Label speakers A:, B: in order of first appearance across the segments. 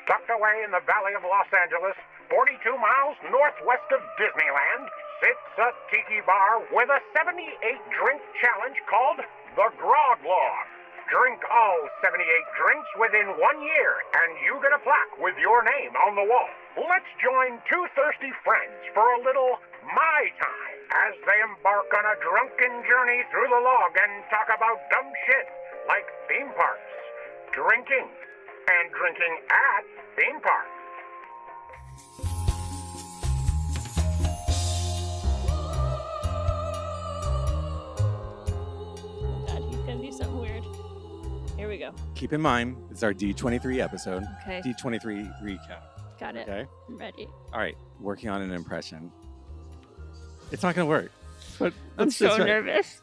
A: Tucked away in the valley of Los Angeles, 42 miles northwest of Disneyland, sits a tiki bar with a 78-drink challenge called the Grog Log. Drink all 78 drinks within 1 year, and you get a plaque with your name on the wall. Let's join two thirsty friends for a little My Time as they embark on a drunken journey through the log and talk about dumb shit like theme parks, drinking, and drinking at theme parks.
B: God, he's gonna do something weird. Here we go.
C: Keep in mind, it's our D23 episode.
B: Okay.
C: D23 recap.
B: Got it.
C: Okay.
B: I'm ready.
C: All right. Working on an impression. It's not going to work. But
B: I'm so nervous.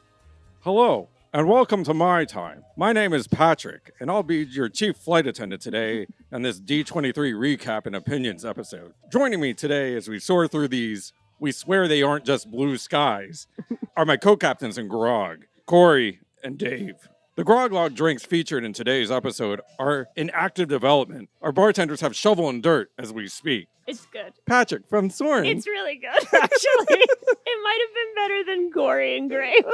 C: Hello, and welcome to My Time. My name is Patrick, and I'll be your chief flight attendant today on this D23 recap and opinions episode. Joining me today as we soar through these, we swear they aren't just blue skies, are my co-captains in Grog, Corey and Dave. The Grog Log drinks featured in today's episode are in active development. Our bartenders have shovel and dirt as we speak.
B: It's good.
C: Patrick from Soarin.
B: It's really good, actually. It might have been better than Gory and Grape.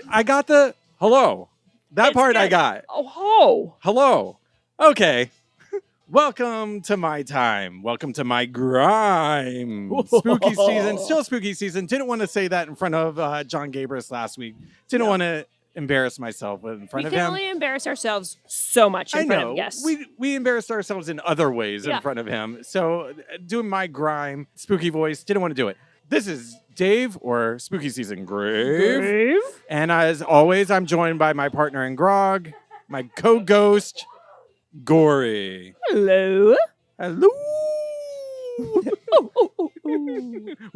C: I got the hello. That
B: It's
C: part I
B: good.
C: got.
B: Oh,
C: Hello. Okay. Welcome to my time. Welcome to my grime. Spooky season. Still spooky season. Didn't want to say that in front of John Gabris last week. Didn't want to embarrass myself in front
B: we
C: of
B: can
C: him.
B: only embarrass ourselves so much in
C: I
B: front
C: know.
B: of yes.
C: We embarrassed ourselves in other ways in front of him. So doing my grime, spooky voice, didn't want to do it. This is Dave, or Spooky Season Grave. And as always, I'm joined by my partner in Grog, my co-ghost, Gory.
B: Hello.
C: Hello.
B: Ooh.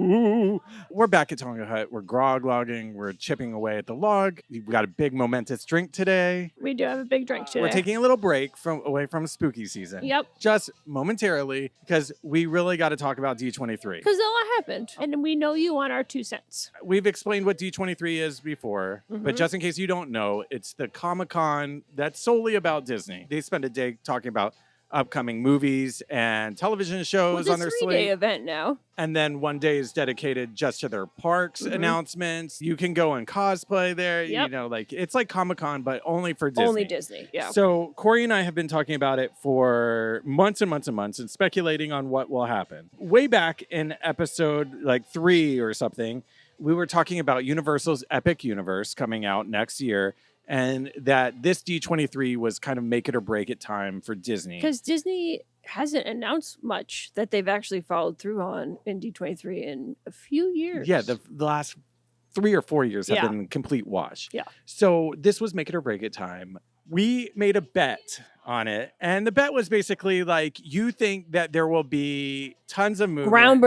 C: Ooh. We're back at Tonga Hut. We're grog logging. We're chipping away at the log. We've got a big momentous drink today.
B: We do have a big drink today.
C: We're taking a little break away from spooky season.
B: Yep.
C: Just momentarily, because we really got to talk about D23.
B: Because a lot happened, and we know you want our 2 cents.
C: We've explained what D23 is before, but just in case you don't know, it's the Comic-Con that's solely about Disney. They spend a day talking about upcoming movies and television shows on their
B: It's a
C: slate.
B: 3-day event now.
C: And then one day is dedicated just to their parks announcements. You can go and cosplay there.
B: Yep.
C: You know, like it's like Comic-Con, but only for Disney.
B: Only Disney, yeah.
C: So Corey and I have been talking about it for months and months and months and speculating on what will happen. Way back in episode like 3 or something, we were talking about Universal's Epic Universe coming out next year, and that this D23 was kind of make it or break it time for Disney.
B: Because Disney hasn't announced much that they've actually followed through on in D23 in a few years.
C: Yeah, the last 3 or 4 years have
B: Yeah.
C: been complete wash.
B: Yeah.
C: So this was make it or break it time. We made a bet on it, and the bet was basically like, you think that there will be tons of movement,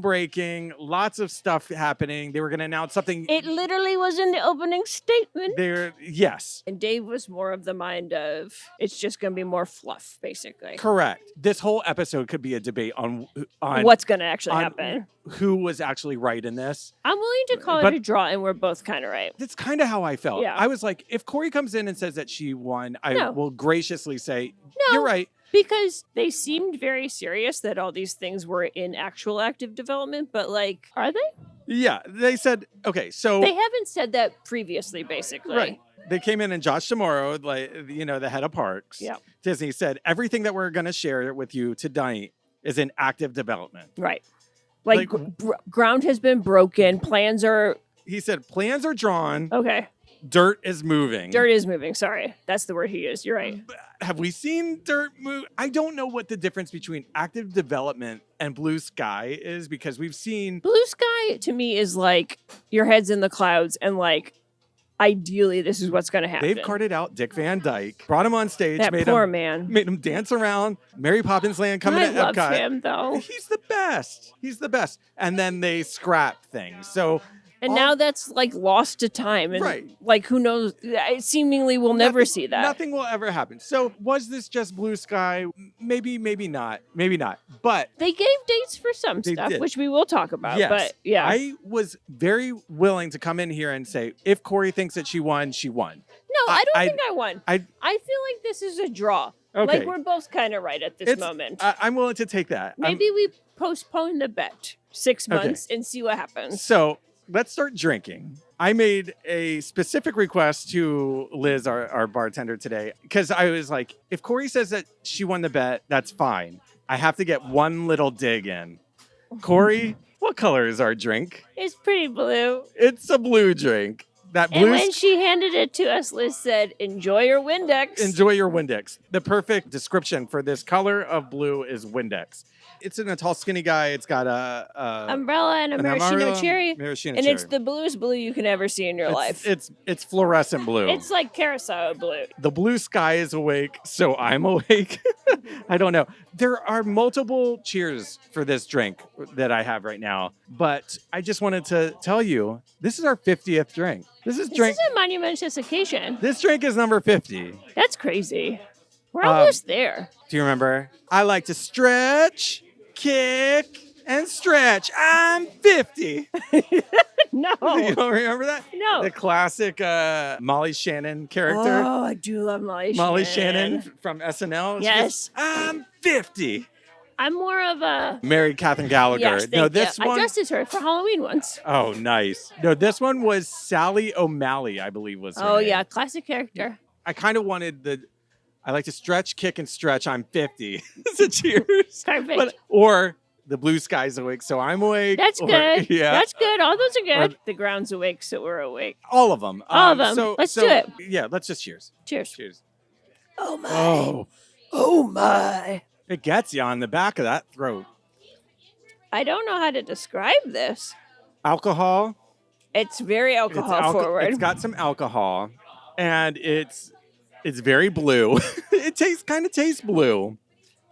C: groundbreaking, lots of stuff happening. They were going to announce something.
B: It literally was in the opening statement.
C: Yes.
B: And Dave was more of the mind of, it's just going to be more fluff, basically.
C: Correct. This whole episode could be a debate on
B: What's going to actually happen.
C: Who was actually right in this.
B: I'm willing to call
C: But-
B: it a draw, and we're both kind of right.
C: That's kind of how I felt.
B: Yeah.
C: I was like, if Corey comes in and says that she won, I
B: No.
C: will graciously say,
B: No.
C: you're right.
B: Because they seemed very serious that all these things were in actual active development, but like, are they?
C: Yeah, they said, okay, so
B: They haven't said that previously, basically.
C: right. They came in and Josh Tomorrow, like, you know, the head of parks.
B: Yeah.
C: Disney said everything that we're going to share with you tonight is in active development.
B: Right. Like, ground has been broken. Plans are
C: He said plans are drawn,
B: okay.
C: dirt is moving.
B: Dirt is moving. Sorry, that's the word he used. You're right.
C: Have we seen dirt move? I don't know what the difference between active development and blue sky is, because we've seen
B: Blue sky to me is like your head's in the clouds, and like ideally this is what's going to happen.
C: they've carted out Dick Van Dyke, brought him on stage,
B: that
C: made
B: poor man.
C: him dance around. Mary Poppins Land coming
B: I
C: to
B: love
C: Epcot.
B: him though,
C: He's the best. He's the best. And then they scrap things. So
B: and now that's like lost to time, and
C: Right.
B: like who knows? Seemingly we'll never see that.
C: Nothing will ever happen. So was this just blue sky? Maybe, maybe not. Maybe not. But
B: They gave dates for some
C: They
B: stuff,
C: did.
B: which we will talk about.
C: yes,
B: But yeah,
C: I was very willing to come in here and say, if Corey thinks that she won, she won.
B: No, I don't think I won.
D: I
B: feel like this is a draw.
D: Okay.
B: Like we're both kind of right at this moment.
D: I'm willing to take that.
B: Maybe we postpone the bet 6
D: Okay.
B: months and see what happens.
D: So let's start drinking. I made a specific request to Liz, our bartender today, because I was like, if Corey says that she won the bet, that's fine. I have to get one little dig in. Corey, what color is our drink?
B: It's pretty blue.
D: It's a blue drink. That
B: And
D: blue.
B: when she handed it to us, Liz said, "Enjoy your Windex."
D: Enjoy your Windex. The perfect description for this color of blue is Windex. It's in a tall, skinny guy. It's got a
B: umbrella and a
D: an
B: maraschino
D: umbrella,
B: cherry.
D: maraschino
B: And
D: cherry.
B: it's the bluest blue you can ever see in your life.
D: It's fluorescent blue.
B: It's like carousel blue.
D: The blue sky is awake, so I'm awake. I don't know. There are multiple cheers for this drink that I have right now, but I just wanted to tell you, this is our 50th drink. This is
B: a monumentous occasion.
D: This drink is number 50.
B: That's crazy. We're almost there.
D: Do you remember? I like to stretch, kick, and stretch. I'm 50.
B: No.
D: You don't remember that?
B: No.
D: The classic Molly Shannon character.
B: Oh, I do love Molly Shannon.
D: Molly Shannon from SNL.
B: Yes.
D: I'm 50.
B: I'm more of a...
D: Mary Catherine Gallagher.
B: Yes,
D: No,
B: thank
D: this
B: you.
D: one.
B: I dressed as her for Halloween once.
D: Oh, nice. No, this one was Sally O'Malley, I believe was her
B: Oh,
D: name.
B: yeah. Classic character.
D: I kind of wanted I like to stretch, kick, and stretch. I'm 50. So cheers.
B: Perfect.
D: Or the blue sky's awake, so I'm awake.
B: That's
D: or-
B: good.
D: Yeah.
B: That's good. All those are good.
D: Or-
B: The ground's awake, so we're awake.
D: All of them.
B: All of them. Let's do it.
D: Yeah, let's just cheers.
B: Cheers.
D: Cheers.
B: Oh, my.
D: Oh,
B: Oh, my.
D: it gets you on the back of that throat.
B: I don't know how to describe this.
D: Alcohol.
B: It's very alcohol forward.
D: It's got some alcohol, and it's very blue. It tastes blue.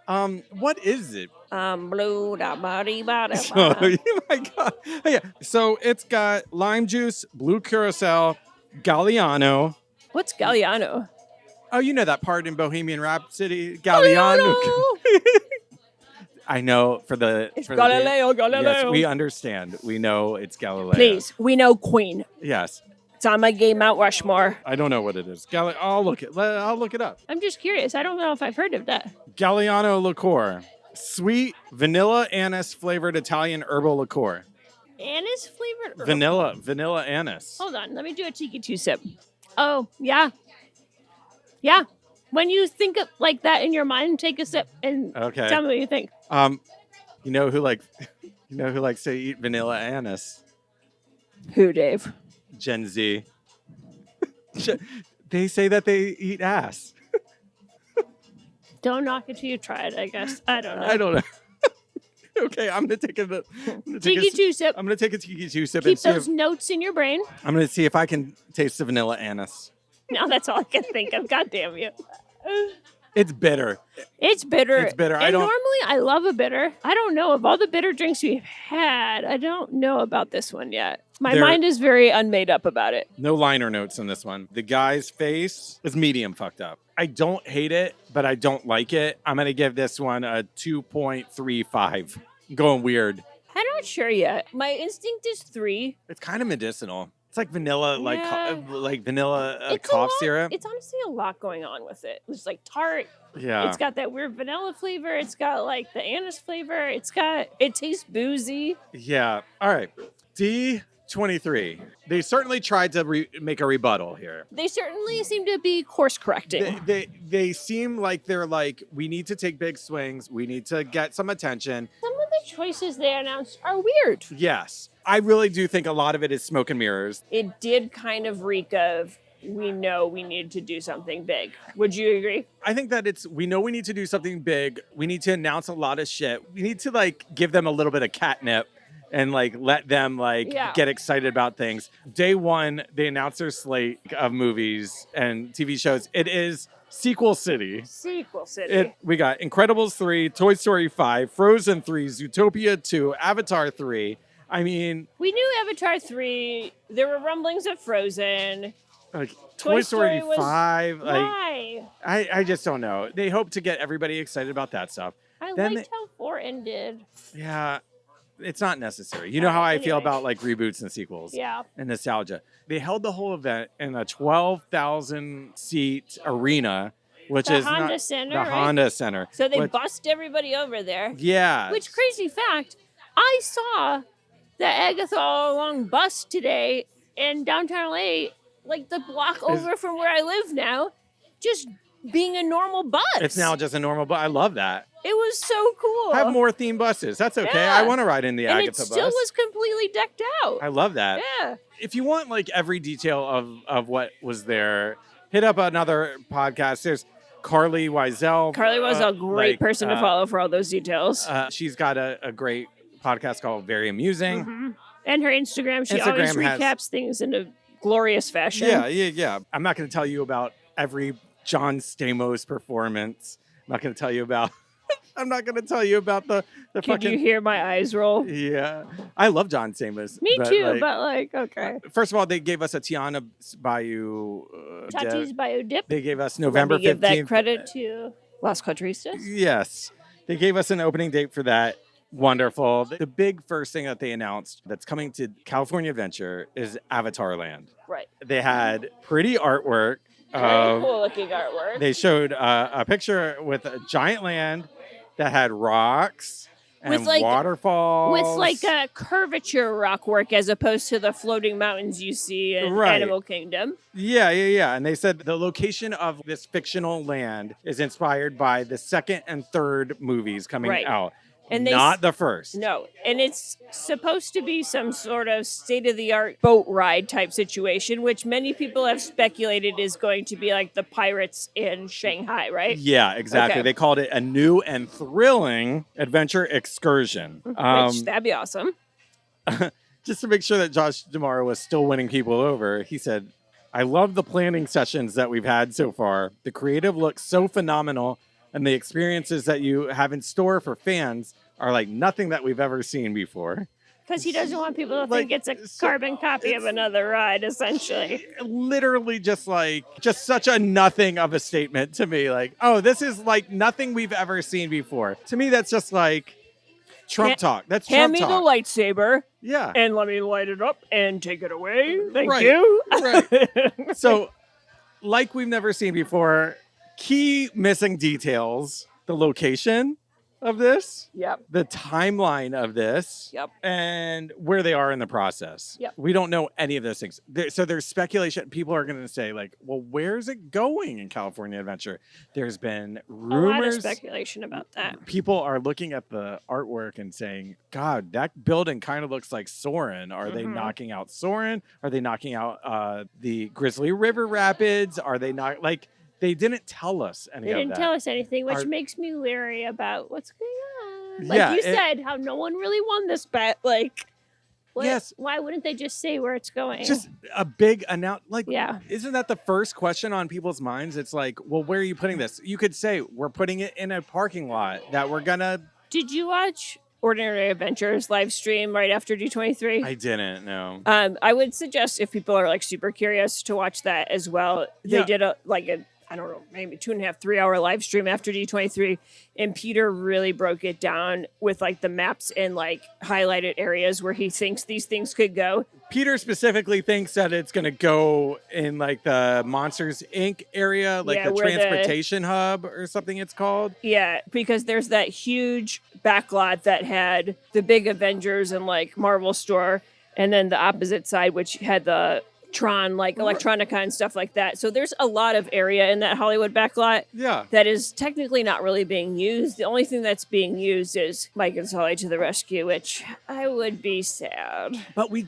D: What is it?
B: Blue da body bada.
D: So, oh my God. Oh, yeah. So it's got lime juice, blue curacao, Galliano.
B: What's Galliano?
D: Oh, you know that part in Bohemian Rhapsody, Galliano. I know
B: It's Galileo, Galileo.
D: Yes, we understand. We know it's Galileo.
B: Please, we know Queen.
D: Yes.
B: It's on my game Mount Rushmore.
D: I don't know what it is. I'll look it up.
B: I'm just curious. I don't know if I've heard of that.
D: Galliano liqueur. Sweet vanilla anise flavored Italian herbal liqueur.
B: Anise flavored? Or-
D: Vanilla anise.
B: Hold on. Let me do a tiki two sip. Oh, yeah. Yeah. When you think of like that in your mind, take a sip and
D: Okay.
B: tell me what you think.
D: You know who likes to eat vanilla anise?
B: Who, Dave?
D: Gen Z. They say that they eat ass.
B: Don't knock it till you try it, I guess. I don't know.
D: I don't know. Okay, I'm gonna take
B: Tiki two sip.
D: I'm gonna take a tiki two sip
B: Keep
D: and see
B: those notes in your brain.
D: I'm gonna see if I can taste the vanilla anise.
B: Now that's all I can think of. God damn you.
D: It's bitter.
B: It's bitter.
D: It's bitter.
B: And normally I love a bitter. I don't know. Of all the bitter drinks we've had, I don't know about this one yet. My mind is very unmade up about it.
D: No liner notes in this one. The guy's face is medium fucked up. I don't hate it, but I don't like it. I'm going to give this one a 2.35. Going weird.
B: I'm not sure yet. My instinct is 3.
D: It's kind of medicinal. It's like vanilla,
B: Yeah.
D: like vanilla
B: It's
D: cough syrup.
B: It's honestly a lot going on with it. It's like tart.
D: Yeah.
B: It's got that weird vanilla flavor. It's got like the anise flavor. It tastes boozy.
D: Yeah. All right. D23. They certainly tried to make a rebuttal here.
B: They certainly seem to be course correcting.
D: They seem like they're like, we need to take big swings. We need to get some attention.
B: Some of the choices they announced are weird.
D: Yes. I really do think a lot of it is smoke and mirrors.
B: It did kind of reek of, we know we need to do something big. Would you agree?
D: I think that we know we need to do something big. We need to announce a lot of shit. We need to like give them a little bit of catnip and like let them get excited about things. Day one, they announced their slate of movies and TV shows. It is Sequel City.
B: Sequel City.
D: We got Incredibles 3, Toy Story 5, Frozen 3, Zootopia 2, Avatar 3. I mean,
B: We knew Avatar 3. There were rumblings of Frozen.
D: like
B: Toy
D: Toy Story
B: Story was-
D: 5. Like,
B: Why?
D: I just don't know. They hope to get everybody excited about that stuff.
B: I
D: Then
B: liked how 4 ended.
D: Yeah. It's not necessary. You know how I feel
B: Anyway.
D: about like reboots and sequels
B: Yeah.
D: and nostalgia. They held the whole event in a 12,000 seat arena, which
B: The
D: is
B: Honda
D: not
B: Center,
D: the
B: right?
D: Honda Center.
B: So they
D: which-
B: bust everybody over there.
D: Yeah.
B: Which, crazy fact, I saw the Agatha All Along bus today in downtown LA, like the block over from where I live now, just being a normal bus.
D: It's now just a normal bus. I love that.
B: It was so cool.
D: Have more theme buses. That's okay.
B: Yeah.
D: I want to ride in the
B: and
D: Agatha
B: it
D: bus.
B: still was completely decked out.
D: I love that.
B: Yeah.
D: If you want like every detail of what was there, hit up another podcast. There's Carly Wiesel.
B: Carly was a great person to follow for all those details.
D: She's got a great podcast called Very Amusing.
B: Mm-hmm. And her Instagram, she always recaps things in a glorious fashion.
D: Yeah. I'm not going to tell you about every John Stamos performance. I'm not going to tell you about the
B: Could
D: fucking...
B: you hear my eyes roll?
D: Yeah. I love John Stamos.
B: Me too, but okay.
D: First of all, they gave us a Tiana Bayou...
B: Tati's Bayou Dip.
D: They gave us November 15th.
B: Give that credit to Las Cuatristas.
D: Yes. They gave us an opening date for that. Wonderful. The big first thing that they announced that's coming to California Adventure is Avatar Land.
B: Right.
D: They had pretty artwork.
B: Very cool looking artwork.
D: They showed a picture with a giant land that had rocks and
B: with like
D: waterfalls.
B: With like a curvature rock work as opposed to the floating mountains you see in Animal Kingdom.
D: Yeah. And they said the location of this fictional land is inspired by the second and third movies coming out. And not the first.
B: No. And it's supposed to be some sort of state-of-the-art boat ride type situation, which many people have speculated is going to be like the Pirates in Shanghai, right?
D: Yeah, exactly. Okay. They called it a new and thrilling adventure excursion.
B: Which, that'd be awesome.
D: Just to make sure that Josh D'Amaro was still winning people over, he said, I love the planning sessions that we've had so far. The creative looks so phenomenal. And the experiences that you have in store for fans are like nothing that we've ever seen before.
B: Because he doesn't want people to think it's a carbon copy of another ride, essentially.
D: Literally just such a nothing of a statement to me. Like, oh, this is like nothing we've ever seen before. To me, that's just like Trump talk. That's Trump talk.
B: Hand me the lightsaber.
D: Yeah.
B: And let me light it up and take it away. Thank you.
D: Right. So, like we've never seen before, key missing details, the location of this, the timeline of this, and where they are in the process. We don't know any of those things. So there's speculation. People are going to say like, well, where's it going in California Adventure? There's been rumors.
B: A lot of speculation about that.
D: People are looking at the artwork and saying, God, that building kind of looks like Soarin. Are they knocking out Soarin? Are they knocking out the Grizzly River Rapids? Are they not like... They didn't tell us any of that.
B: They didn't tell us anything, which makes me leery about what's going on. Like you said, how no one really won this bet. Like, why wouldn't they just say where it's going?
D: Just a big announcement. Like, isn't that the first question on people's minds? It's like, well, where are you putting this? You could say, we're putting it in a parking lot that we're going to...
B: Did you watch Ordinary Adventures live stream right after D23?
D: I didn't, no.
B: I would suggest if people are like super curious to watch that as well. They did a I don't know, maybe 2.5, 3 hour live stream after D23. And Peter really broke it down with like the maps and like highlighted areas where he thinks these things could go.
D: Peter specifically thinks that it's going to go in like the Monsters Inc. area, like the transportation hub or something it's called.
B: Yeah, because there's that huge backlot that had the big Avengers and like Marvel store. And then the opposite side, which had the Tron, like Electronica and stuff like that. So there's a lot of area in that Hollywood backlot that is technically not really being used. The only thing that's being used is Mike and Sully to the rescue, which I would be sad.
D: But we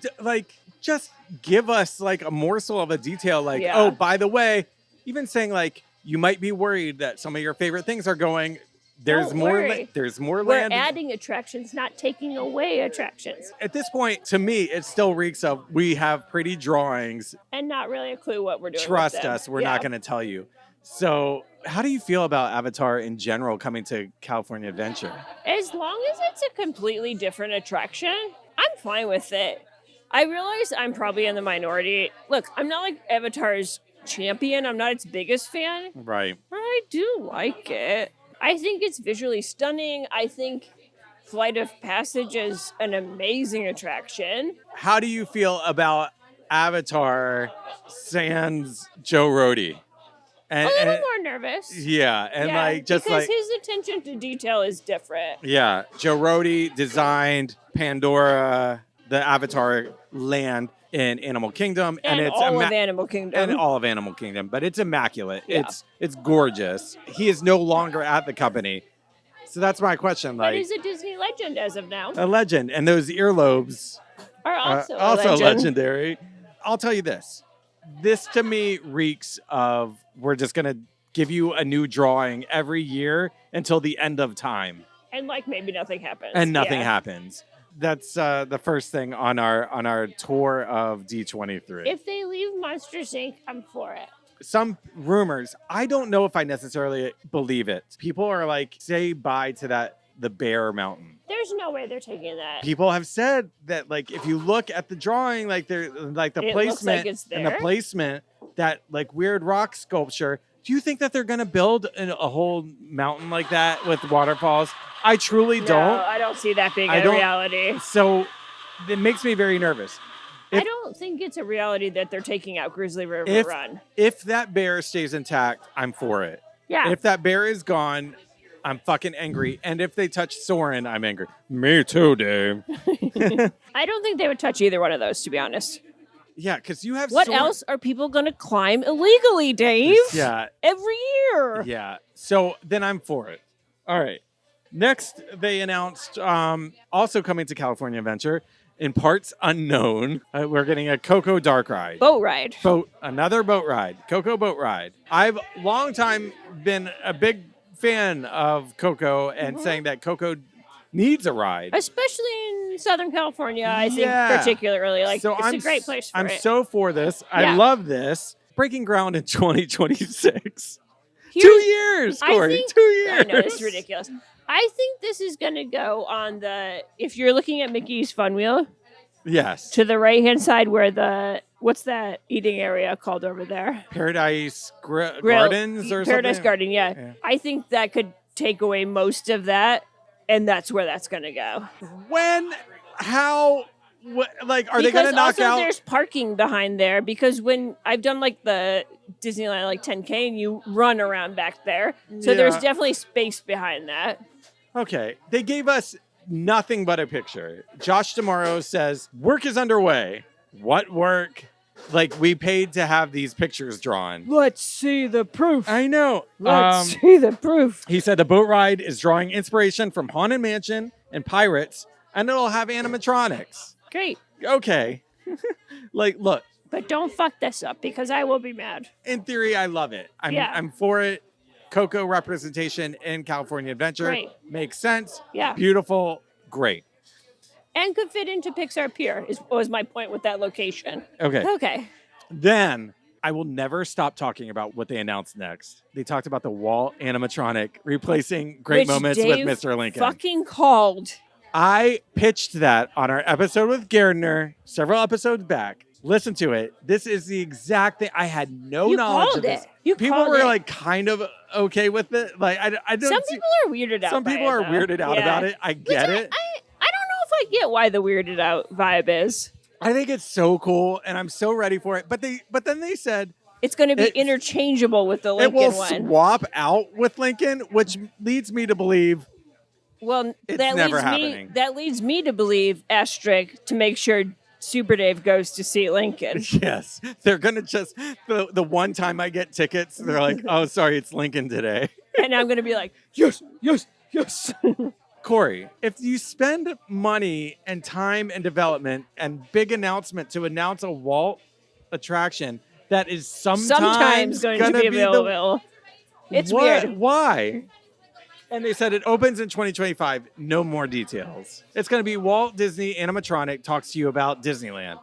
D: just give us like a morsel of a detail, like, oh, by the way, even saying like you might be worried that some of your favorite things are going. There's more. There's more land.
B: We're adding attractions, not taking away attractions.
D: At this point, to me, it still reeks of we have pretty drawings
B: and not really a clue what we're doing.
D: Trust us, we're not going to tell you. So, how do you feel about Avatar in general coming to California Adventure?
B: As long as it's a completely different attraction, I'm fine with it. I realize I'm probably in the minority. Look, I'm not like Avatar's champion. I'm not its biggest fan.
D: Right.
B: I do like it. I think it's visually stunning. I think Flight of Passage is an amazing attraction.
D: How do you feel about Avatar sans Joe Rody?
B: A little more nervous.
D: Yeah, and
B: because his attention to detail is different.
D: Yeah, Joe Rody designed Pandora, the Avatar land in Animal Kingdom,
B: and it's all of Animal Kingdom.
D: And all of Animal Kingdom, but it's immaculate.
B: Yeah.
D: It's gorgeous. He is no longer at the company. So that's my question.
B: But he's a Disney legend as of now.
D: A legend. And those earlobes
B: are also
D: legendary. I'll tell you this. This to me reeks of we're just going to give you a new drawing every year until the end of time.
B: And maybe nothing happens.
D: And nothing happens. That's the first thing on our tour of D23.
B: If they leave Monsters Inc., I'm for it.
D: Some rumors, I don't know if I necessarily believe it. People are say bye to the Bear Mountain.
B: There's no way they're taking that.
D: People have said that if you look at the drawing, the placement and the placement, that weird rock sculpture. Do you think that they're going to build a whole mountain like that with waterfalls? I truly don't.
B: I don't see that being a reality.
D: So it makes me very nervous.
B: I don't think it's a reality that they're taking out Grizzly River Run.
D: If that bear stays intact, I'm for it.
B: Yeah.
D: If that bear is gone, I'm fucking angry. And if they touch Soarin, I'm angry.
C: Me too, Dave.
B: I don't think they would touch either one of those, to be honest.
D: Yeah, because you have
B: What else are people going to climb illegally, Dave?
D: Yeah.
B: Every year.
D: Yeah. So then I'm for it. All right. Next, they announced also coming to California Adventure, in parts unknown, we're getting a Coco dark ride.
B: Boat ride.
D: Another boat ride. Coco boat ride. I've long time been a big fan of Coco and saying that Coco needs a ride.
B: Especially in Southern California, I think particularly. It's a great place for it.
D: I'm so for this. I love this. Breaking ground in 2026. 2 years, Corey. 2 years.
B: I know, it's ridiculous. I think this is going to go on if you're looking at Mickey's Fun Wheel.
D: Yes.
B: To the right-hand side where what's that eating area called over there?
D: Paradise Gardens or something?
B: Paradise Garden, yeah. I think that could take away most of that, and that's where that's going to go.
D: When? How? What, are they going to knock out?
B: There's parking behind there because when I've done the Disneyland 10K and you run around back there. So there's definitely space behind that.
D: Okay. They gave us nothing but a picture. Josh Tomorrow says, work is underway. What work? We paid to have these pictures drawn.
B: Let's see the proof.
D: I know.
B: Let's see the proof.
D: He said the boat ride is drawing inspiration from Haunted Mansion and Pirates, and it'll have animatronics.
B: Great.
D: Okay. Look.
B: But don't fuck this up because I will be mad.
D: In theory, I love it. I'm for it. Coco representation in California Adventure.
B: Great.
D: Makes sense.
B: Yeah.
D: Beautiful. Great.
B: And could fit into Pixar Pier was my point with that location.
D: Okay. Then I will never stop talking about what they announced next. They talked about the Walt animatronic replacing Great Moments with Mr. Lincoln.
B: Fucking called.
D: I pitched that on our episode with Gardner several episodes back. Listen to it. This is the exact thing. I had no knowledge of this. People were kind of okay with it. I don't.
B: Some people are weirded out.
D: Some people are weirded out about it. I get it.
B: I don't know if I get why the weirded out vibe is.
D: I think it's so cool, and I'm so ready for it. But then they said
B: it's going to be interchangeable with the Lincoln
D: one. It
B: will
D: will swap out with Lincoln, which leads me to believe.
B: Well,
D: it's never happening.
B: That leads me to believe asterisk to make sure Super Dave goes to see Lincoln.
D: Yes, they're gonna just the one time I get tickets, they're like, "Oh, sorry, it's Lincoln today,"
B: and I'm gonna be like,
D: "Yes." Corey, if you spend money and time and development and big announcement to announce a Walt attraction that is sometimes going to be
B: available, it's weird.
D: Why? And they said it opens in 2025. No more details. It's going to be Walt Disney Animatronic talks to you about Disneyland.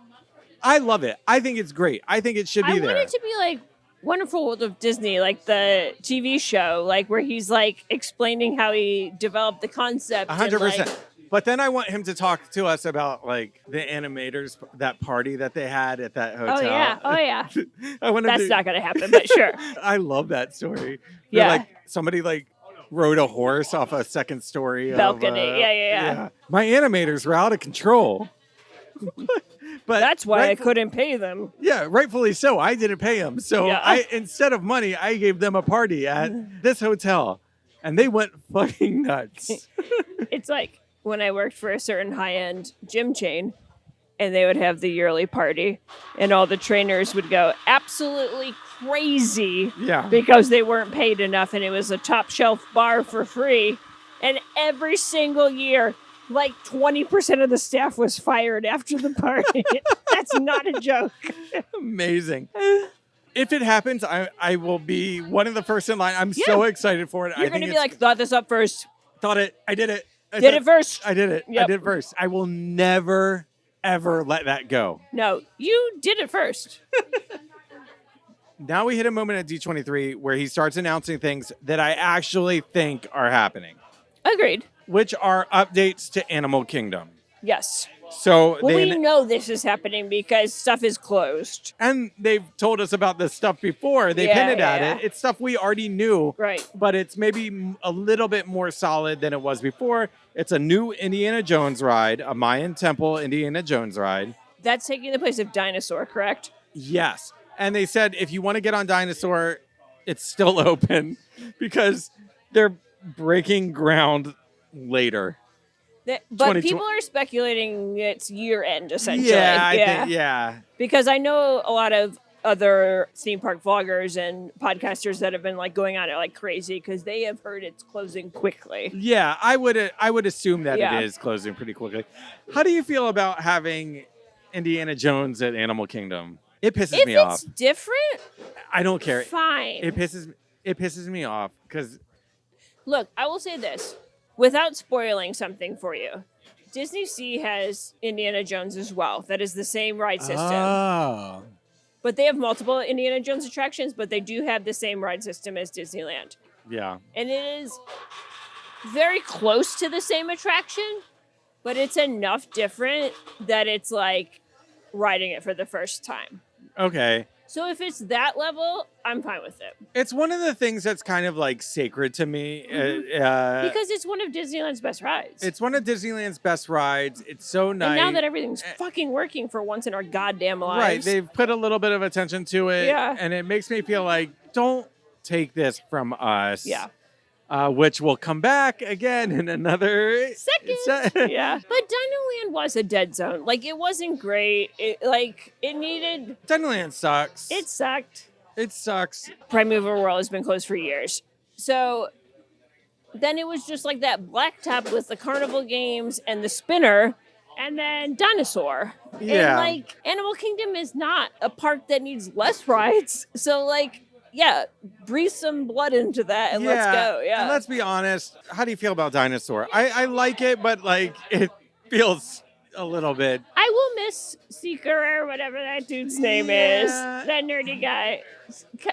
D: I love it. I think it's great. I think it should be there.
B: I want it to be Wonderful World of Disney, the TV show, where he's explaining how he developed the concept.
D: 100%. But then I want him to talk to us about the animators, that party that they had at that hotel.
B: Oh yeah.
D: I want
B: That's not going to happen, but sure.
D: I love that story.
B: Yeah.
D: Somebody rode a horse off a second story
B: balcony. Yeah.
D: My animators were out of control. But
B: that's why I couldn't pay them.
D: Yeah, rightfully so. I didn't pay them. So I, instead of money, I gave them a party at this hotel, and they went fucking nuts.
B: It's like when I worked for a certain high-end gym chain, and they would have the yearly party, and all the trainers would go absolutely crazy because they weren't paid enough, and it was a top shelf bar for free. And every single year, like 20% of the staff was fired after the party. That's not a joke.
D: Amazing. If it happens, I will be one of the first in line. I'm so excited for it.
B: You're going to be like, thought this up first.
D: Thought it. I did it.
B: Did it first.
D: I did it.
B: Yep.
D: I did it first. I will never, ever let that go.
B: No, you did it first.
D: Now we hit a moment at D23 where he starts announcing things that I actually think are happening.
B: Agreed.
D: Which are updates to Animal Kingdom.
B: Yes.
D: So
B: we know this is happening because stuff is closed.
D: And they've told us about this stuff before. They've hinted at it. It's stuff we already knew.
B: Right.
D: But it's maybe a little bit more solid than it was before. It's a new Indiana Jones ride, a Mayan Temple Indiana Jones ride.
B: That's taking the place of Dinosaur, correct?
D: Yes. And they said if you want to get on Dinosaur, it's still open they're breaking ground later.
B: But people are speculating it's year end, essentially.
D: Yeah,
B: Because I know a lot of other theme park vloggers and podcasters that have been like going on it like crazy because they have heard it's closing quickly.
D: Yeah, I would assume that it is closing pretty quickly. How do you feel about having Indiana Jones at Animal Kingdom? It pisses me off.
B: If it's different,
D: I don't care.
B: Fine.
D: It pisses me off because.
B: Look, I will say this. Without spoiling something for you, Disney Sea has Indiana Jones as well. That is the same ride system.
D: Oh.
B: But they have multiple Indiana Jones attractions, but they do have the same ride system as Disneyland.
D: Yeah.
B: And it is very close to the same attraction, but it's enough different that it's like riding it for the first time.
D: Okay.
B: So if it's that level, I'm fine with it.
D: It's one of the things that's kind of like sacred to me.
B: Because it's one of Disneyland's best rides.
D: It's one of Disneyland's best rides. It's so nice.
B: And now that everything's fucking working for once in our goddamn lives.
D: Right. They've put a little bit of attention to it.
B: Yeah.
D: And it makes me feel like, don't take this from us.
B: Yeah.
D: Which will come back again in another
B: second. Yeah. But Dinoland was a dead zone. Like, it wasn't great. It needed...
D: Dinoland sucks.
B: It sucked.
D: It sucks.
B: Primeval World has been closed for years. So then it was just like that blacktop with the carnival games and the spinner and then Dinosaur.
D: Yeah.
B: And, like, Animal Kingdom is not a park that needs less rides. So, like... Yeah, breathe some blood into that and let's go. Yeah.
D: And let's be honest. How do you feel about Dinosaur? I like it, but like it feels a little bit.
B: I will miss Seeker or whatever that dude's name is. That nerdy guy.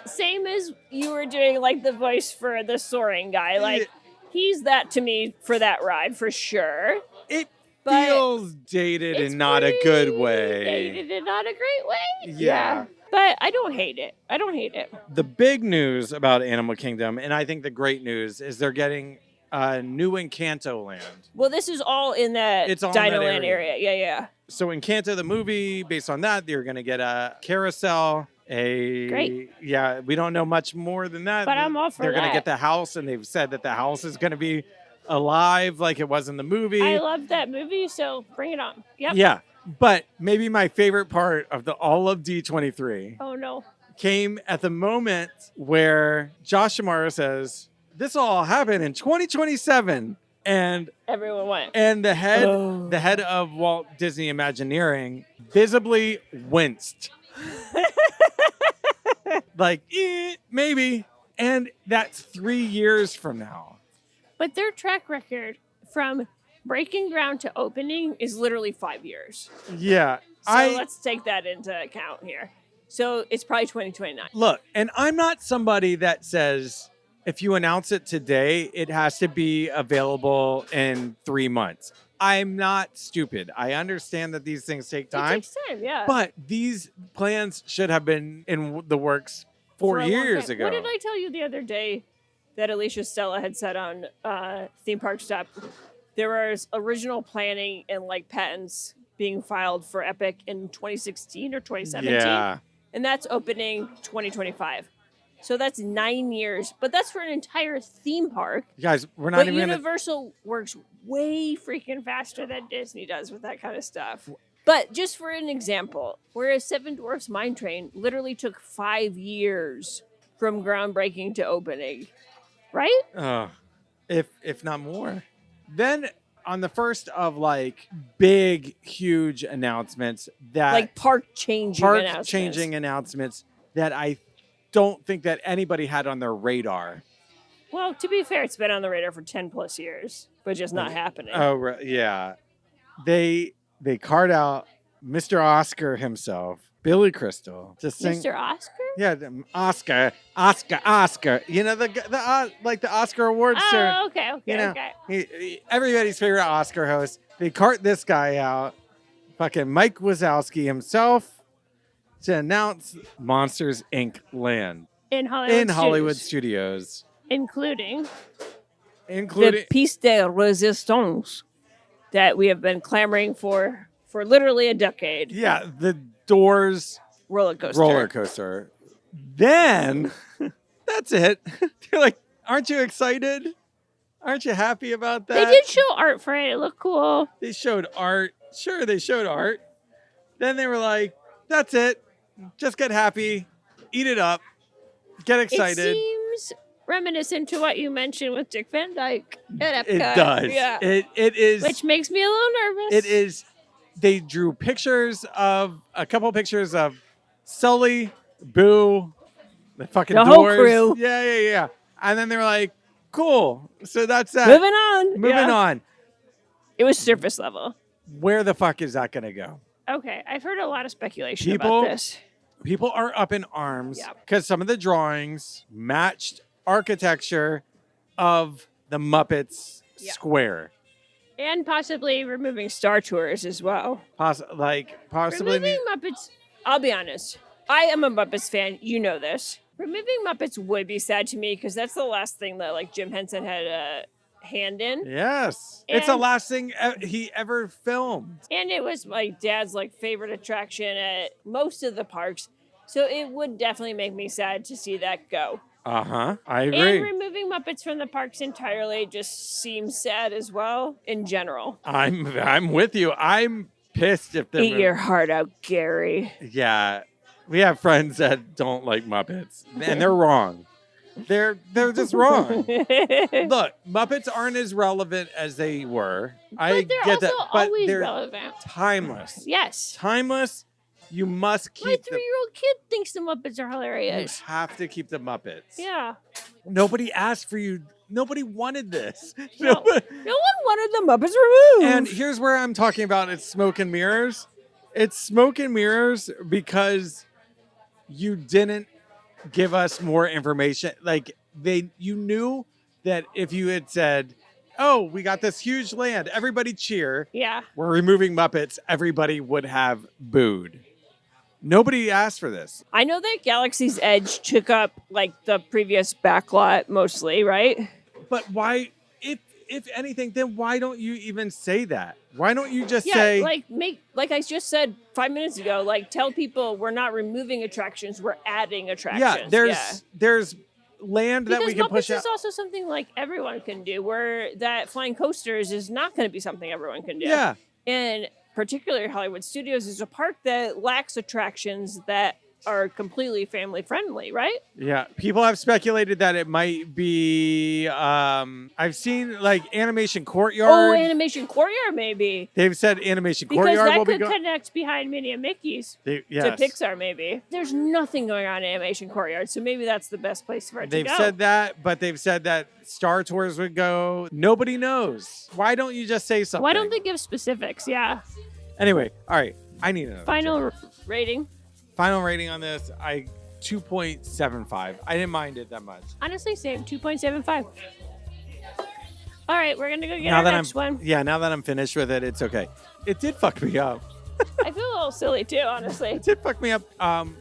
B: Same as you were doing like the voice for the Soarin guy. Like he's that to me for that ride for sure.
D: It feels dated in not a good way.
B: Dated in not a great way.
D: Yeah.
B: But I don't hate it.
D: The big news about Animal Kingdom, and I think the great news, is they're getting a new Encanto land.
B: Well, this is all in that Dino Land area. Yeah.
D: So Encanto, the movie, based on that, you're going to get a carousel.
B: Great.
D: Yeah, we don't know much more than that.
B: But I'm all for
D: They're
B: that.
D: going to get the house, and they've said that the house is going to be alive like it was in the movie.
B: I love that movie, so bring it on. Yep.
D: Yeah. But maybe my favorite part of all of D23
B: oh no
D: came at the moment where Josh Shamara says, this all happened in 2027. And
B: everyone went.
D: And the head of Walt Disney Imagineering visibly winced. Like, maybe. And that's 3 years from now.
B: But their track record from breaking ground to opening is literally 5 years.
D: Yeah.
B: So let's take that into account here. So it's probably 2029.
D: Look, and I'm not somebody that says if you announce it today, it has to be available in 3 months. I'm not stupid. I understand that these things take time.
B: It takes time, yeah.
D: But these plans should have been in the works 4 years ago.
B: What did I tell you the other day that Alicia Stella had said on Theme Park Stop, there was original planning and like patents being filed for Epic in 2016 or 2017.
D: Yeah.
B: And that's opening 2025. So that's 9 years, but that's for an entire theme park.
D: You guys, we're not
B: But
D: even
B: Universal works way freaking faster than Disney does with that kind of stuff. But just for an example, whereas Seven Dwarfs Mine Train literally took 5 years from groundbreaking to opening, right?
D: if not more. Then on the first of like big, huge announcements that
B: Like park-changing
D: announcements that I don't think that anybody had on their radar.
B: Well, to be fair, it's been on the radar for 10 plus years, but just not happening.
D: Oh, right, yeah. They card out Mr. Oscar himself, Billy Crystal, to sing.
B: Mr. Oscar?
D: Yeah, Oscar. You know the like the Oscar Awards.
B: Oh, okay.
D: You know,
B: okay.
D: Everybody's favorite Oscar host. They cart this guy out, fucking Mike Wazowski himself, to announce Monsters Inc. Land
B: In Hollywood
D: Studios.
B: Including
D: Including
B: the piece de resistance that we have been clamoring for literally a decade.
D: Yeah, the Doors
B: roller coaster.
D: Then that's it. You're like, aren't you excited? Aren't you happy about that?
B: They did show art for it. It looked cool.
D: They showed art. Sure, they showed art. Then they were like, that's it. Just get happy. Eat it up. Get excited.
B: It seems reminiscent to what you mentioned with Dick Van Dyke at Epcot.
D: It does.
B: Yeah.
D: It is.
B: Which makes me a little nervous.
D: It is. They drew a couple pictures of Sully, Boo, the fucking
B: the
D: Doors.
B: whole crew.
D: Yeah. And then they were like, cool. So that's that.
B: Moving on. It was surface level.
D: Where the fuck is that going to go?
B: Okay, I've heard a lot of speculation about this.
D: People are up in arms because some of the drawings matched architecture of the Muppets Square.
B: And possibly removing Star Tours as well.
D: Possibly.
B: Removing Muppets, I'll be honest. I am a Muppets fan. You know this. Removing Muppets would be sad to me because that's the last thing that like Jim Henson had a hand in.
D: Yes. It's the last thing he ever filmed.
B: And it was my dad's like favorite attraction at most of the parks. So it would definitely make me sad to see that go.
D: I agree.
B: And removing Muppets from the parks entirely just seems sad as well in general.
D: I'm with you. I'm pissed if they're...
B: Eat your heart out, Gary.
D: Yeah. We have friends that don't like Muppets. And they're wrong. They're just wrong. Look, Muppets aren't as relevant as they were. I get that. But
B: always
D: they're
B: relevant.
D: Timeless.
B: Yes.
D: Timeless. You must keep
B: my 3-year-old kid thinks the Muppets are hilarious.
D: You have to keep the Muppets.
B: Yeah.
D: Nobody asked for you. Nobody wanted this.
B: No one wanted the Muppets removed.
D: And here's where I'm talking about it's smoke and mirrors. It's smoke and mirrors because you didn't give us more information. Like you knew that if you had said, oh, we got this huge land, everybody cheer.
B: Yeah.
D: We're removing Muppets, everybody would have booed. Nobody asked for this.
B: I know that Galaxy's Edge took up like the previous backlot mostly, right?
D: But why, if anything, then why don't you even say that? Why don't you just
B: say like I just said 5 minutes ago, like tell people we're not removing attractions, we're adding attractions.
D: Yeah, there's land that we can
B: Muppets
D: push out.
B: Is also something like everyone can do, where that flying coasters is not going to be something everyone can do.
D: Yeah.
B: And particularly Hollywood Studios is a park that lacks attractions that are completely family friendly, right?
D: Yeah. People have speculated that it might be, I've seen like Animation Courtyard.
B: Oh, Animation Courtyard maybe.
D: They've said Animation
B: because
D: Courtyard will
B: be
D: Because that
B: could connect behind Minnie and Mickey's
D: to
B: Pixar maybe. There's nothing going on in Animation Courtyard, so maybe that's the best place for it to go.
D: They've said that, but they've said that Star Tours would go. Nobody knows. Why don't you just say something?
B: Why don't they give specifics? Yeah.
D: Anyway, all right. I need another
B: final rating.
D: Final rating on this, 2.75. I didn't mind it that much.
B: Honestly, same 2.75. All right, we're gonna go get our next one.
D: Yeah, now that I'm finished with it, it's okay. It did fuck me up.
B: I feel a little silly too, honestly.
D: It did fuck me up.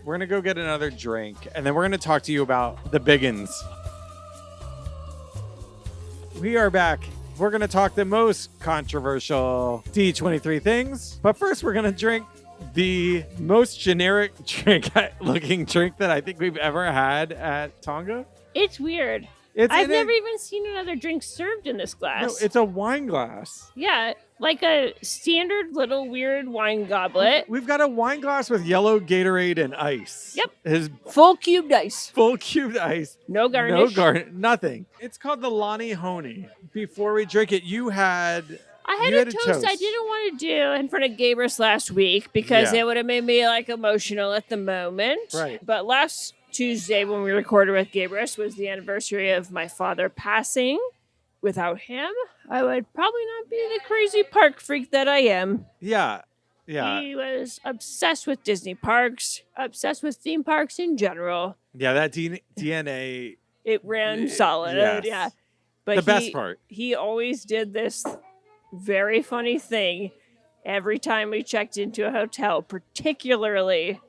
D: We're gonna go get another drink, and then we're gonna talk to you about the biggins. We are back. We're going to talk the most controversial D23 things. But first, we're going to drink the most generic looking drink that I think we've ever had at Tonga.
B: It's weird. I've never even seen another drink served in this glass.
D: No, it's a wine glass.
B: Yeah, like a standard little weird wine goblet.
D: We've got a wine glass with yellow Gatorade and ice.
B: Yep. Full cubed ice.
D: Full cubed ice.
B: No garnish.
D: Nothing. It's called the Lani-Honi. Before we drink it, I had
B: a toast I didn't want to do in front of Gabrus last week because it would have made me like emotional at the moment.
D: Right.
B: But last Tuesday when we recorded with Gabrus was the anniversary of my father passing. Without him, I would probably not be the crazy park freak that I am.
D: Yeah.
B: He was obsessed with Disney parks, obsessed with theme parks in general.
D: Yeah, that DNA.
B: It ran solid.
D: Yes.
B: Yeah. But
D: the best part.
B: He always did this very funny thing every time we checked into a hotel, particularly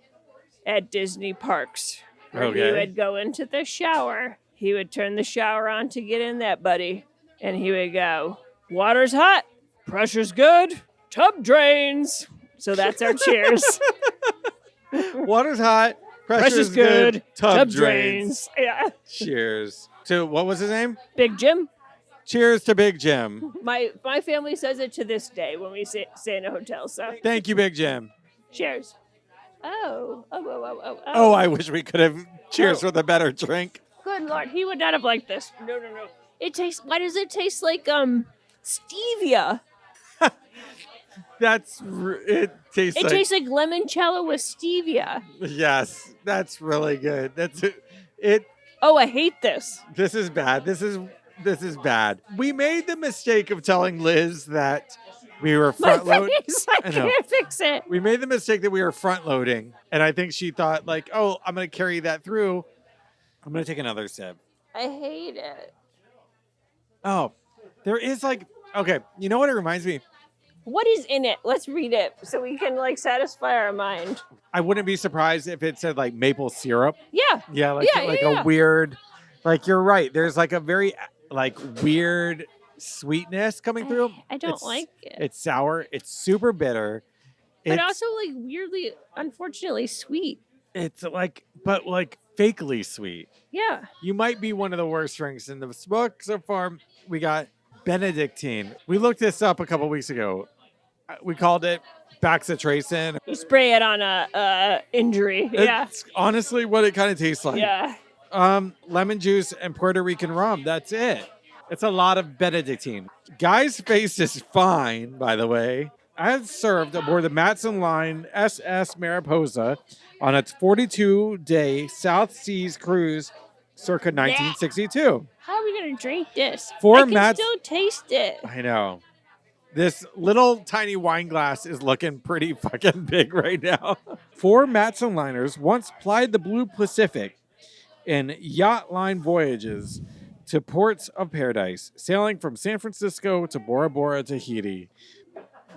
B: at Disney parks. Where he would go into the shower. He would turn the shower on to get in that, buddy. And he would go, water's hot, pressure's good, tub drains. So that's our cheers.
D: Water's hot, pressure's good, tub drains.
B: Yeah.
D: Cheers. So what was his name?
B: Big Jim.
D: Cheers to Big Jim.
B: My family says it to this day when we stay in a hotel. So
D: thank you, Big Jim.
B: Cheers. Oh,
D: I wish we could have cheers with a better drink.
B: Good Lord, he would not have liked this. No. It tastes. Why does it taste like stevia?
D: It tastes
B: like limoncello with stevia.
D: Yes, that's really good. That's it.
B: Oh, I hate this.
D: This is bad. This is bad. We made the mistake of telling Liz that we were front loading.
B: I can't fix it.
D: We made the mistake that we were front loading, and I think she thought like, "Oh, I'm going to carry that through." I'm going to take another sip.
B: I hate it.
D: Oh, there is like, okay, you know what it reminds me?
B: What is in it? Let's read it so we can like satisfy our mind.
D: I wouldn't be surprised if it said like maple syrup.
B: Yeah.
D: Yeah, a weird, like you're right. There's like a very like weird sweetness coming through.
B: I don't like it.
D: It's sour. It's super bitter.
B: But also like weirdly, unfortunately sweet.
D: It's like, but like fakely sweet.
B: Yeah.
D: You might be one of the worst drinks in the book so far. We got Benedictine. We looked this up a couple weeks ago. We called it Baxatracin.
B: You spray it on a injury. Yeah.
D: It's honestly what it kind of tastes like.
B: Yeah.
D: Lemon juice and Puerto Rican rum. That's it. It's a lot of Benedictine. Guy's face is fine, by the way. As served aboard the Matson Line SS Mariposa on its 42-day South Seas cruise circa 1962.
B: How are we going to drink this?
D: I
B: can still taste it.
D: I know. This little tiny wine glass is looking pretty fucking big right now. 4 Matson liners once plied the Blue Pacific in yacht line voyages to ports of paradise, sailing from San Francisco to Bora Bora, Tahiti,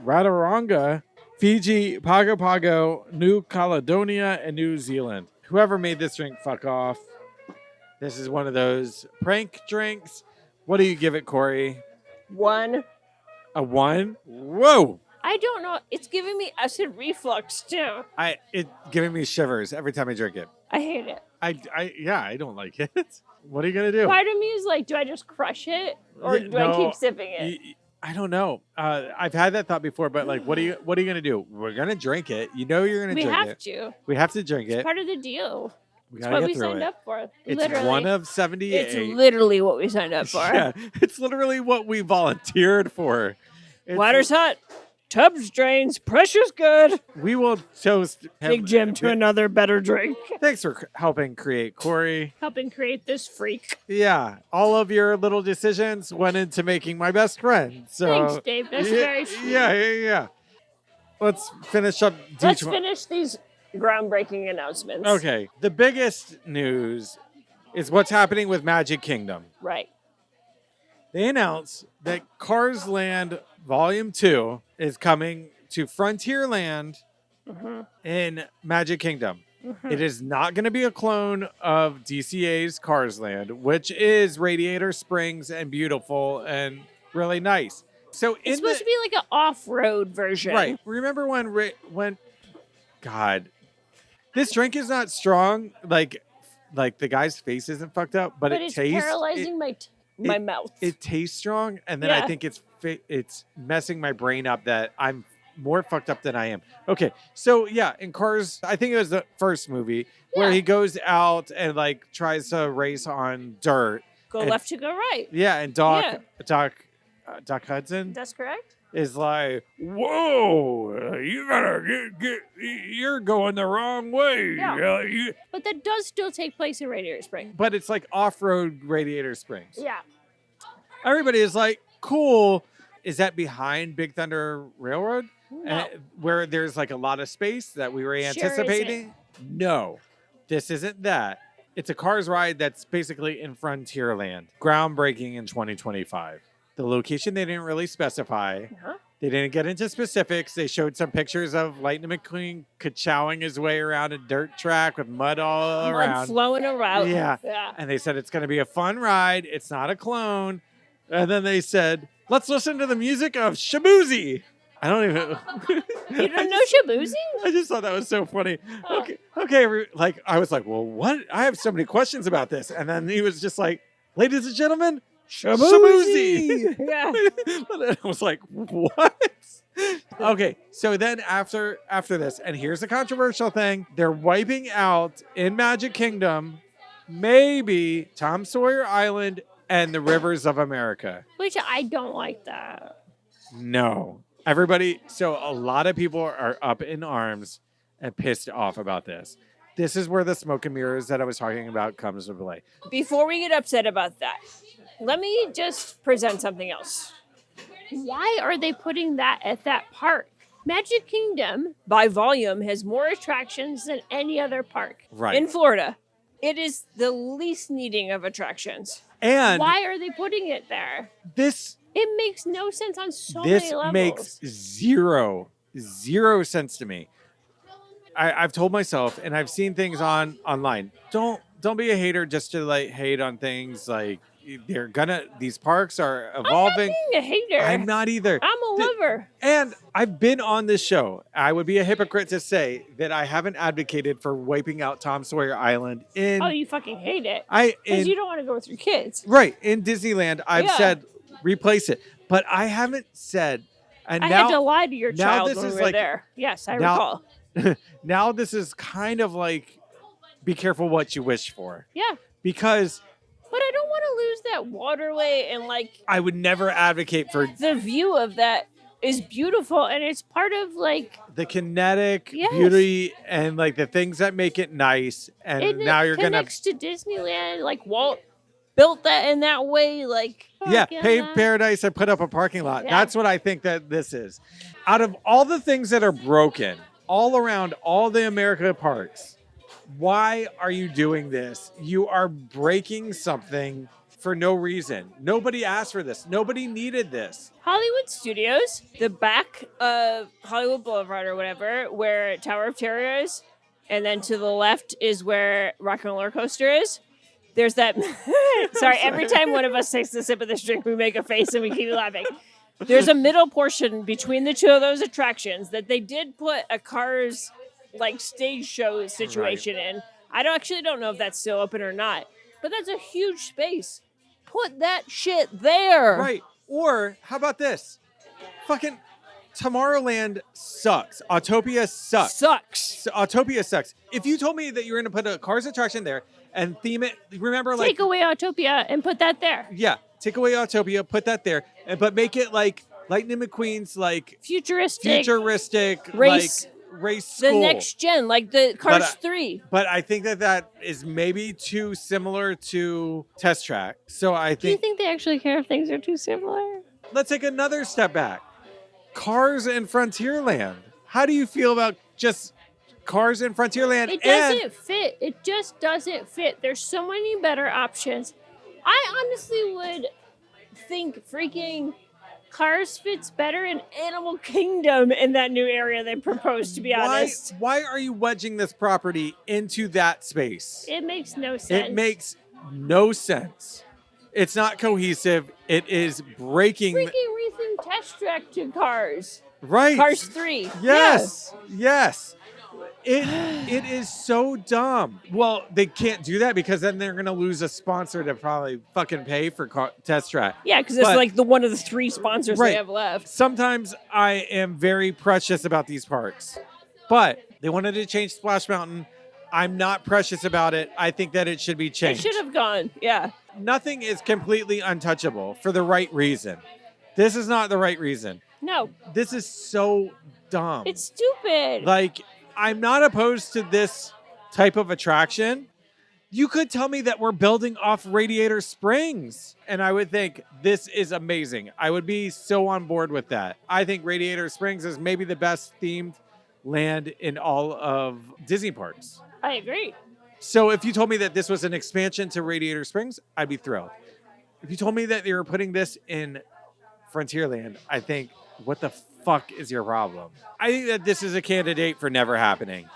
D: Rarotonga, Fiji, Pago Pago, New Caledonia, and New Zealand. Whoever made this drink, fuck off. This is one of those prank drinks. What do you give it, Corey?
B: 1.
D: A 1? Whoa!
B: I don't know. It's giving me acid reflux too.
D: It's giving me shivers every time I drink it.
B: I hate it.
D: I don't like it. What are you gonna do?
B: Part of me is like, do I just crush it or do I keep sipping it?
D: I don't know. I've had that thought before, but like, what are you gonna do? We're gonna drink it. You know you're gonna drink it. We have to drink it.
B: It's part of the deal.
D: We
B: It's
D: gotta
B: what
D: get
B: we
D: through
B: signed
D: it.
B: up for.
D: It's
B: Literally.
D: 1 of 78.
B: It's literally what we signed up for.
D: Yeah, it's literally what we volunteered for.
B: Water's hot. Tubs drains. Pressure's good.
D: We will toast
B: Big Jim to another better drink.
D: Thanks for helping create Corey.
B: Helping create this freak.
D: Yeah, all of your little decisions went into making my best friend. So
B: thanks, Dave. That's very sweet.
D: Yeah. Let's finish up.
B: Let's finish these groundbreaking announcements.
D: Okay. The biggest news is what's happening with Magic Kingdom.
B: Right.
D: They announced that Cars Land Volume 2 is coming to Frontierland in Magic Kingdom. It is not going to be a clone of DCA's Cars Land, which is Radiator Springs and beautiful and really nice. So
B: it's supposed to be like an off-road version.
D: Right. Remember when God, this drink is not strong. Like the guy's face isn't fucked up, but it
B: it's
D: tastes
B: paralyzing my mouth.
D: It tastes strong, and then I think it's messing my brain up that I'm more fucked up than I am. Okay, so yeah, in Cars, I think it was the first movie where he goes out and like tries to race on dirt.
B: Go left to go right.
D: Yeah, and Doc Hudson.
B: That's correct.
D: Is like, whoa, you gotta get you're going the wrong way.
B: Yeah. But that does still take place in Radiator Springs.
D: But it's like off-road Radiator Springs.
B: Yeah.
D: Everybody is like, cool. Is that behind Big Thunder Railroad?
B: No.
D: Where there's like a lot of space that we were anticipating? No, this isn't that. It's a Cars ride that's basically in Frontierland. Groundbreaking in 2025. The location they didn't really specify.
B: Uh-huh.
D: They didn't get into specifics. They showed some pictures of Lightning McQueen ka-chowing his way around a dirt track with mud all around.
B: Flowing around.
D: Yeah. And they said it's going to be a fun ride. It's not a clone. And then they said, let's listen to the music of Shabuzi. I don't even...
B: You don't know Shabuzi?
D: I just thought that was so funny.
B: Oh.
D: Okay. Like, I was like, well, what? I have so many questions about this. And then he was just like, ladies and gentlemen, Shabuzi.
B: Yeah.
D: And I was like, what? Okay, so then after this, and here's the controversial thing, they're wiping out in Magic Kingdom maybe Tom Sawyer Island and the Rivers of America.
B: Which I don't like that.
D: No. Everybody, so a lot of people are up in arms and pissed off about this. This is where the smoke and mirrors that I was talking about comes into play.
B: Before we get upset about that, let me just present something else. Why are they putting that at that park? Magic Kingdom, by volume, has more attractions than any other park in Florida. It is the least needing of attractions.
D: And
B: why are they putting it there? It makes no sense on so many levels.
D: This makes zero sense to me. I've told myself, and I've seen things online. Don't be a hater just to like hate on things. Like these parks are evolving.
B: I'm not being a hater.
D: I'm not either.
B: I'm a lover.
D: And I've been on this show. I would be a hypocrite to say that I haven't advocated for wiping out Tom Sawyer Island
B: Oh, you fucking hate it.
D: Because
B: you don't want to go with your kids.
D: Right. In Disneyland, I've said replace it. But I haven't said, and
B: I had to lie to your child when we were there. Yes, I recall.
D: Now this is kind of like, be careful what you wish for.
B: Yeah.
D: Because...
B: But I don't want to lose that waterway and like...
D: I would never advocate for...
B: The view of that is beautiful and it's part of like...
D: The kinetic beauty and like the things that make it nice. And now you're going to...
B: Next to Disneyland, like Walt built that in that way, like...
D: Yeah, paved paradise and put up a parking lot. Yeah. That's what I think that this is. Out of all the things that are broken all around all the America parks, why are you doing this? You are breaking something for no reason. Nobody asked for this. Nobody needed this.
B: Hollywood Studios, the back of Hollywood Boulevard or whatever, where Tower of Terror is, and then to the left is where Rock and Roller Coaster is. There's that... Sorry, every time one of us takes a sip of this drink, we make a face and we keep laughing. There's a middle portion between the two of those attractions that they did put a Cars like stage show situation in. I don't know if that's still open or not, but that's a huge space. Put that shit there.
D: Right. Or how about this? Fucking Tomorrowland sucks. Autopia sucks. Autopia sucks. If you told me that you were going to put a Cars attraction there and theme it, remember like...
B: Take away Autopia and put that there.
D: Yeah. Take away Autopia, put that there, but make it like Lightning McQueen's like...
B: Futuristic
D: race school.
B: The next gen, like the Cars 3.
D: But I think that is maybe too similar to Test Track. So I think...
B: Do you think they actually care if things are too similar?
D: Let's take another step back. Cars in Frontierland. How do you feel about just Cars in Frontierland?
B: It doesn't fit. It just doesn't fit. There's so many better options. I honestly would think freaking Cars fits better in Animal Kingdom in that new area they proposed, to be honest.
D: Why are you wedging this property into that space?
B: It makes no sense.
D: It makes no sense. It's not cohesive. It is breaking.
B: Freaking rethink Test Track to Cars.
D: Right.
B: Cars 3.
D: Yes. Yeah. Yes. It is so dumb. Well, they can't do that because then they're going to lose a sponsor to probably fucking pay for Test Track.
B: Yeah, because it's like one of the 3 sponsors
D: right.
B: they have left.
D: Sometimes I am very precious about these parks, but they wanted to change Splash Mountain. I'm not precious about it. I think that it should be changed.
B: It should have gone, yeah.
D: Nothing is completely untouchable for the right reason. This is not the right reason.
B: No.
D: This is so dumb.
B: It's stupid.
D: Like, I'm not opposed to this type of attraction. You could tell me that we're building off Radiator Springs, and I would think this is amazing. I would be so on board with that. I think Radiator Springs is maybe the best themed land in all of Disney parks.
B: I agree.
D: So if you told me that this was an expansion to Radiator Springs, I'd be thrilled. If you told me that they were putting this in Frontierland, I think, what the fuck is your problem? I think that this is a candidate for never happening.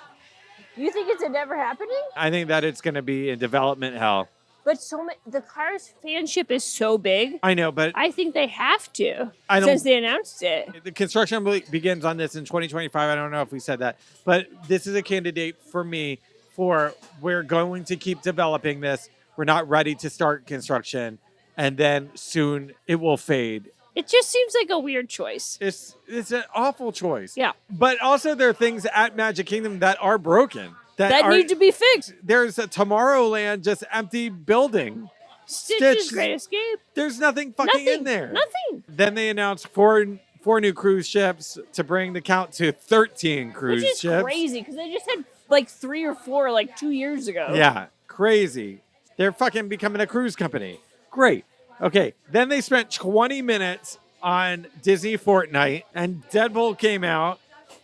B: You think it's a never happening?
D: I think that it's going to be in development hell.
B: But the Cars fanship is so big.
D: I know, but
B: I think they have to since they announced it.
D: The construction begins on this in 2025. I don't know if we said that, but this is a candidate for me for we're going to keep developing this. We're not ready to start construction, and then soon it will fade.
B: It just seems like a weird choice.
D: It's an awful choice.
B: Yeah.
D: But also there are things at Magic Kingdom that are broken.
B: That need to be fixed.
D: There's a Tomorrowland just empty building.
B: Stitch's Great Escape.
D: There's nothing fucking in there.
B: Nothing.
D: Then they announced four new cruise ships to bring the count to 13 cruise ships.
B: Which is crazy because they just had like 3 or 4 like 2 years ago.
D: Yeah, crazy. They're fucking becoming a cruise company. Great. Okay, then they spent 20 minutes on Disney Fortnite, and Deadpool came out.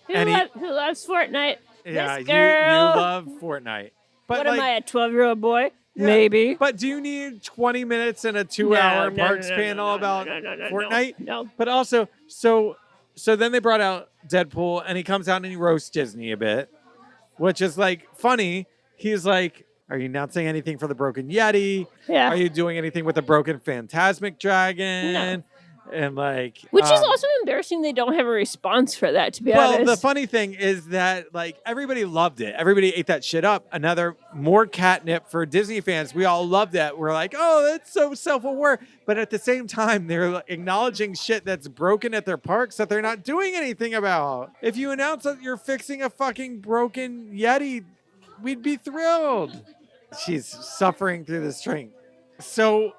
B: Who loves Fortnite?
D: Yeah,
B: this girl.
D: you love Fortnite. But
B: what am I, a 12-year-old boy? Yeah, maybe.
D: But do you need 20 minutes and a 2-hour parks panel about Fortnite?
B: No.
D: But also, so then they brought out Deadpool, and he comes out and he roasts Disney a bit, which is like funny. He's like, are you announcing anything for the Broken Yeti?
B: Yeah.
D: Are you doing anything with the Broken Phantasmic Dragon?
B: No.
D: And like,
B: which is also embarrassing. They don't have a response for that, to be honest.
D: Well, the funny thing is that like everybody loved it. Everybody ate that shit up. More catnip for Disney fans. We all loved that. We're like, oh, that's so self-aware. But at the same time, they're acknowledging shit that's broken at their parks that they're not doing anything about. If you announce that you're fixing a fucking broken Yeti, we'd be thrilled. She's suffering through this drink. So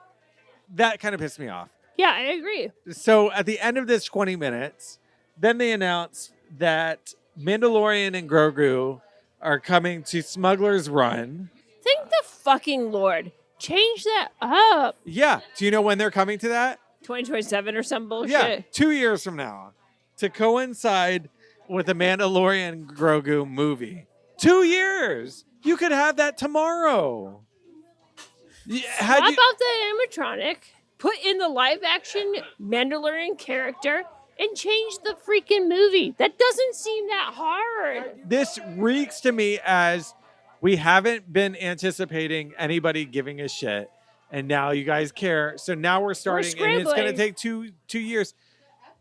D: that kind of pissed me off.
B: Yeah, I agree.
D: So at the end of this 20 minutes, then they announced that Mandalorian and Grogu are coming to Smuggler's Run.
B: Thank the fucking Lord. Change that up.
D: Yeah. Do you know when they're coming to that?
B: 2027 or some bullshit.
D: Yeah, 2 years from now. To coincide with the Mandalorian Grogu movie. 2 years. You could have that tomorrow.
B: How about the animatronic? Put in the live-action Mandalorian character and change the freaking movie. That doesn't seem that hard.
D: This reeks to me as we haven't been anticipating anybody giving a shit, and now you guys care. So now we're starting, and it's going to take two years.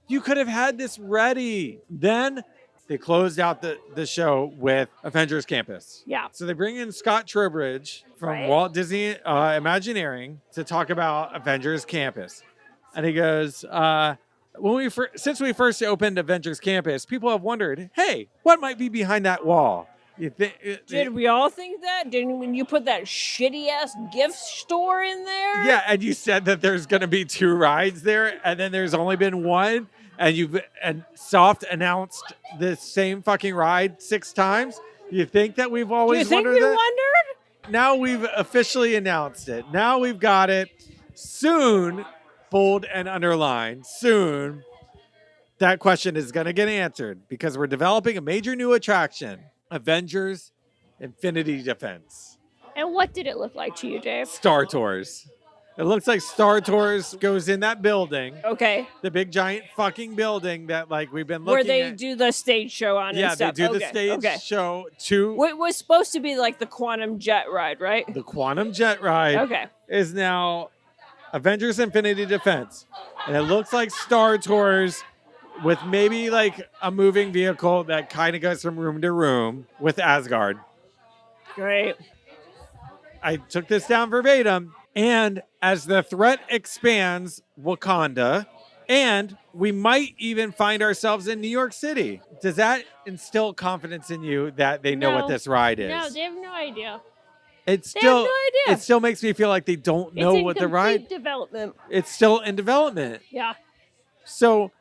D: You could have had this ready. Then they closed out the show with Avengers Campus.
B: Yeah.
D: So they bring in Scott Trowbridge from Walt Disney Imagineering to talk about Avengers Campus. And he goes, since we first opened Avengers Campus, people have wondered, hey, what might be behind that wall?
B: Did we all think that? Didn't when you put that shitty-ass gift store in there?
D: Yeah, and you said that there's going to be 2 rides there, and then there's only been 1. And Soft announced the same fucking ride 6 times. You think that we've always wondered that? Now we've officially announced it. Now we've got it. Soon, bold and underlined, soon, that question is going to get answered because we're developing a major new attraction, Avengers Infinity Defense.
B: And what did it look like to you, Dave?
D: Star Tours. It looks like Star Tours goes in that building.
B: Okay.
D: The big giant fucking building that like we've been looking
B: Where they
D: at.
B: do the stage show on
D: Yeah,
B: and stuff.
D: they do the stage show to
B: What was supposed to be like the Quantum Jet ride, right?
D: the Quantum Jet ride.
B: Okay.
D: Is now Avengers Infinity Defense. And it looks like Star Tours with maybe like a moving vehicle that kind of goes from room to room with Asgard.
B: Great.
D: I took this down verbatim. And as the threat expands, Wakanda, and we might even find ourselves in New York City. Does that instill confidence in you that they know what this ride is?
B: No, they have no idea.
D: They have no idea. It still makes me feel like they don't know what the ride.
B: It's in development.
D: It's still in development.
B: Yeah.
D: So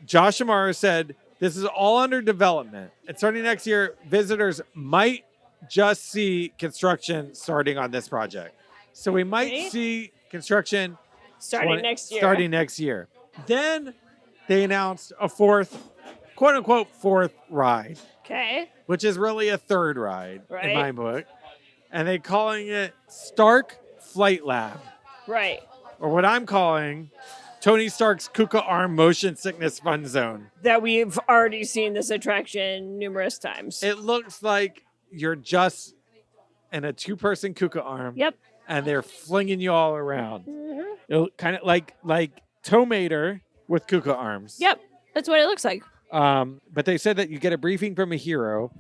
D: Josh Amara said this is all under development. And starting next year, visitors might just see construction starting on this project. So we might see construction
B: starting next year.
D: Then they announced a fourth, quote unquote, fourth ride.
B: Okay.
D: Which is really a third ride in my book. And they're calling it Stark Flight Lab.
B: Right.
D: Or what I'm calling Tony Stark's Kuka Arm Motion Sickness Fun Zone.
B: That we've already seen this attraction numerous times.
D: It looks like you're just in a two-person Kuka Arm.
B: Yep.
D: And they're flinging you all around. Mm-hmm. Kind of like Tomater with Kuka arms.
B: Yep, that's what it looks like.
D: But they said that you get a briefing from a hero,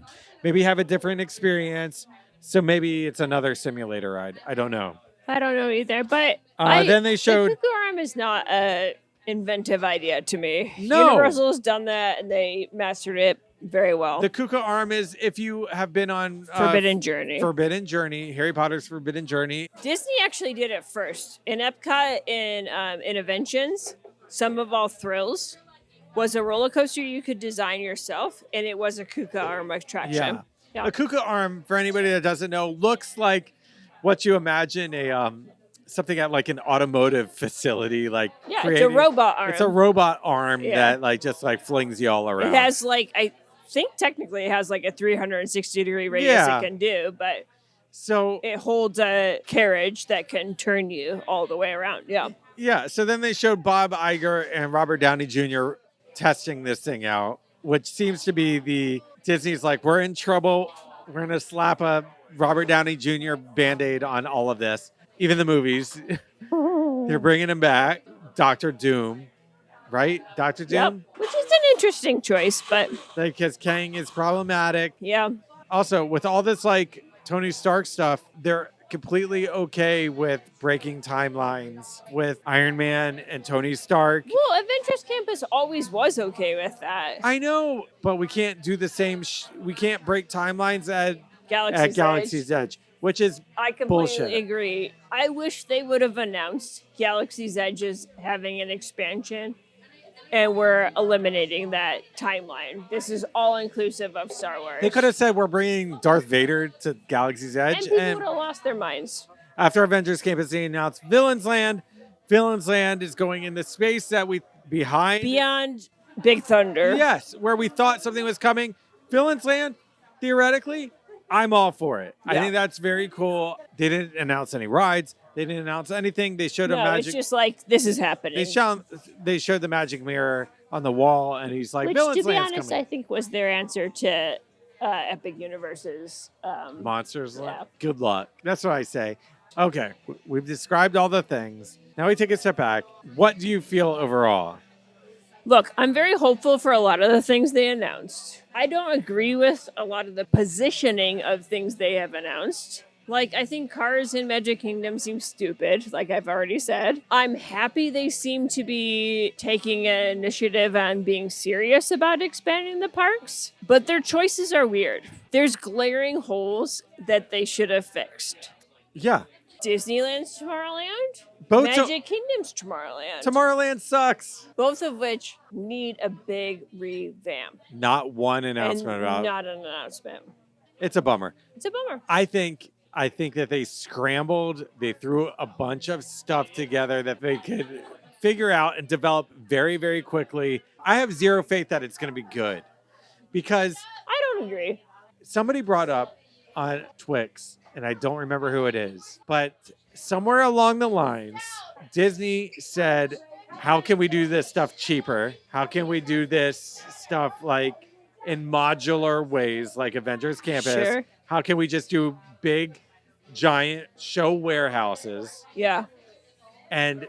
D: maybe have a different experience. So maybe it's another simulator ride. I don't know.
B: I don't know either. But
D: then they showed
B: the Kuka arm is not a inventive idea to me.
D: No.
B: Universal's done that and they mastered it very well.
D: The Kuka arm is if you have been on
B: Forbidden Journey,
D: Harry Potter's Forbidden Journey.
B: Disney actually did it first. In Epcot, in Innoventions, Sum of All Thrills was a roller coaster you could design yourself, and it was a Kuka arm attraction.
D: Yeah. A Kuka arm, for anybody that doesn't know, looks like what you imagine something at like an automotive facility, like
B: it's a robot arm.
D: It's a robot arm that like just like flings you all around.
B: It has like I think technically it has like a 360-degree radius it can do, but
D: so
B: it holds a carriage that can turn you all the way around. Yeah.
D: Yeah. So then they showed Bob Iger and Robert Downey Jr. testing this thing out, which seems to be Disney's like, we're in trouble. We're going to slap a Robert Downey Jr. Band-Aid on all of this. Even the movies. They're bringing him back. Dr. Doom. Right? Dr. Doom?
B: Yep. Which is an interesting choice, but...
D: Because Kang is problematic.
B: Yeah.
D: Also, with all this, like, Tony Stark stuff, they're completely okay with breaking timelines with Iron Man and Tony Stark.
B: Well, Adventures Campus always was okay with that.
D: I know, but we can't do the same... we can't break timelines at Galaxy's Edge. Which is
B: I completely agree. I wish they would have announced Galaxy's Edge is having an expansion and we're eliminating that timeline. This is all inclusive of Star Wars.
D: They could have said we're bringing Darth Vader to Galaxy's Edge.
B: And people would have lost their minds.
D: After Avengers Campus, they announced Villains Land. Villains Land is going in the space that beyond
B: Big Thunder.
D: Yes, where we thought something was coming. Villains Land, theoretically, I'm all for it. Yeah. I think that's very cool. They didn't announce any rides. They didn't announce anything. They showed a magic.
B: It's just like, this is happening.
D: They showed the magic mirror on the wall, and he's like,
B: which,
D: Villains
B: to be
D: Land's
B: honest,
D: coming.
B: I think was their answer to Epic Universe's
D: Monsters Land. Good luck. That's what I say. Okay, we've described all the things. Now we take a step back. What do you feel overall?
B: Look, I'm very hopeful for a lot of the things they announced. I don't agree with a lot of the positioning of things they have announced. Like, I think Cars in Magic Kingdom seems stupid, like I've already said. I'm happy they seem to be taking an initiative on being serious about expanding the parks, but their choices are weird. There's glaring holes that they should have fixed.
D: Yeah.
B: Disneyland's Tomorrowland, Magic Kingdom's Tomorrowland.
D: Tomorrowland sucks.
B: Both of which need a big revamp.
D: Not one announcement about it.
B: Not an announcement.
D: It's a bummer.
B: It's a bummer.
D: I think that they scrambled. They threw a bunch of stuff together that they could figure out and develop very, very quickly. I have zero faith that it's going to be good because
B: I don't agree.
D: Somebody brought up on Twix, and I don't remember who it is, but somewhere along the lines, Disney said, how can we do this stuff cheaper? How can we do this stuff like in modular ways, like Avengers Campus?
B: Sure.
D: How can we just do big, giant show warehouses?
B: Yeah.
D: And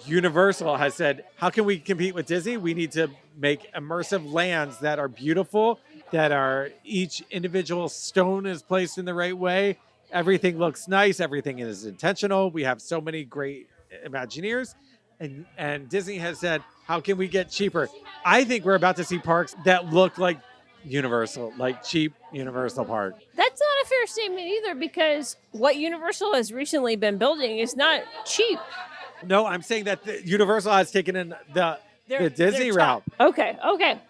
D: Universal has said, how can we compete with Disney? We need to make immersive lands that are beautiful, that are each individual stone is placed in the right way. Everything looks nice. Everything is intentional. We have so many great Imagineers. And Disney has said, how can we get cheaper? I think we're about to see parks that look like Universal, like cheap Universal Park.
B: That's not a fair statement either, because what Universal has recently been building is not cheap.
D: No, I'm saying that Universal has taken in the Disney route.
B: Okay.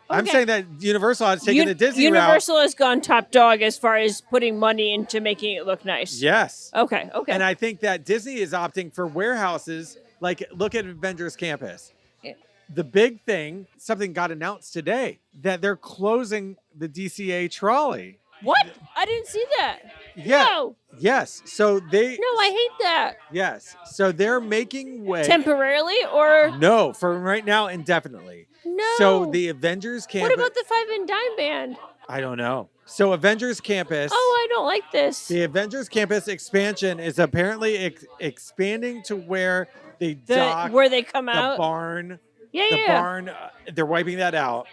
D: I'm saying that Universal has taken the Disney route.
B: Universal has gone top dog as far as putting money into making it look nice.
D: Yes.
B: Okay.
D: And I think that Disney is opting for warehouses. Like, look at Avengers Campus.
B: Yeah.
D: The big thing, something got announced today, that they're closing the DCA trolley.
B: What? I didn't see that.
D: Yeah.
B: No.
D: Yes. So they.
B: No, I hate that.
D: Yes. So they're making way.
B: Temporarily or?
D: No, for right now, indefinitely.
B: No.
D: So the Avengers Campus.
B: What about the 5 and Dime Band?
D: I don't know. So Avengers Campus.
B: Oh, I don't like this.
D: The Avengers Campus expansion is apparently expanding to where they dock
B: where they come
D: the
B: out.
D: barn.
B: Yeah,
D: the barn. They're wiping that out,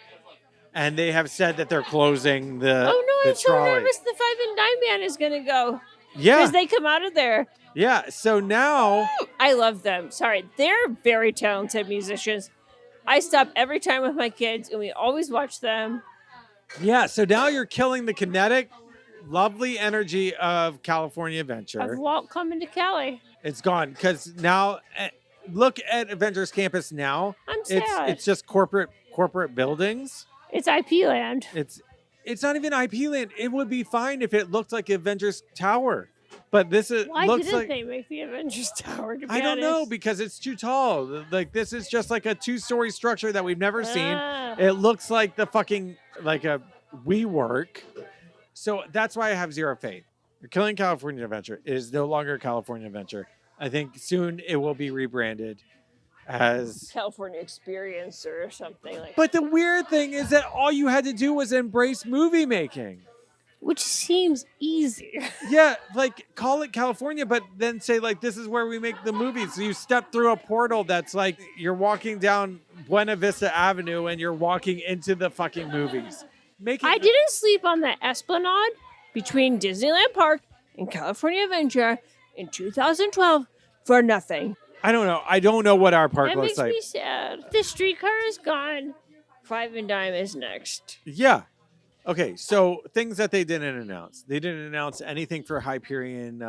D: and they have said that they're closing the.
B: Oh no! I'm so
D: trolley.
B: nervous. The 5 and Dime Band is gonna go.
D: Yeah.
B: Because they come out of there.
D: Yeah. So now.
B: I love them. Sorry, they're very talented musicians. I stop every time with my kids, and we always watch them.
D: Yeah. So now you're killing the kinetic, lovely energy of California Adventure.
B: Of Walt coming to Cali.
D: It's gone because now. Look at Avengers Campus now.
B: I'm sad.
D: It's just corporate buildings.
B: It's IP land.
D: It's not even IP land. It would be fine if it looked like Avengers Tower, but this is
B: Why
D: looks
B: didn't
D: like
B: they make the Avengers Tower? To be
D: I don't know
B: honest?
D: because it's too tall. Like this is just like a 2-story structure that we've never seen.
B: Ah.
D: It looks like the fucking like a WeWork. So that's why I have zero faith. You're killing California Adventure. It is no longer California Adventure. I think soon it will be rebranded as
B: California Experience or something like that.
D: But the weird thing is that all you had to do was embrace movie making.
B: Which seems easier.
D: Yeah, like call it California, but then say like this is where we make the movies. So you step through a portal that's like you're walking down Buena Vista Avenue and you're walking into the fucking movies.
B: I didn't sleep on the Esplanade between Disneyland Park and California Adventure in 2012 for nothing.
D: I don't know. I don't know what our park
B: That
D: looks
B: makes
D: like.
B: me sad. The streetcar is gone. 5 and Dime is next.
D: Yeah. Okay, so things that they didn't announce. They didn't announce anything for Hyperion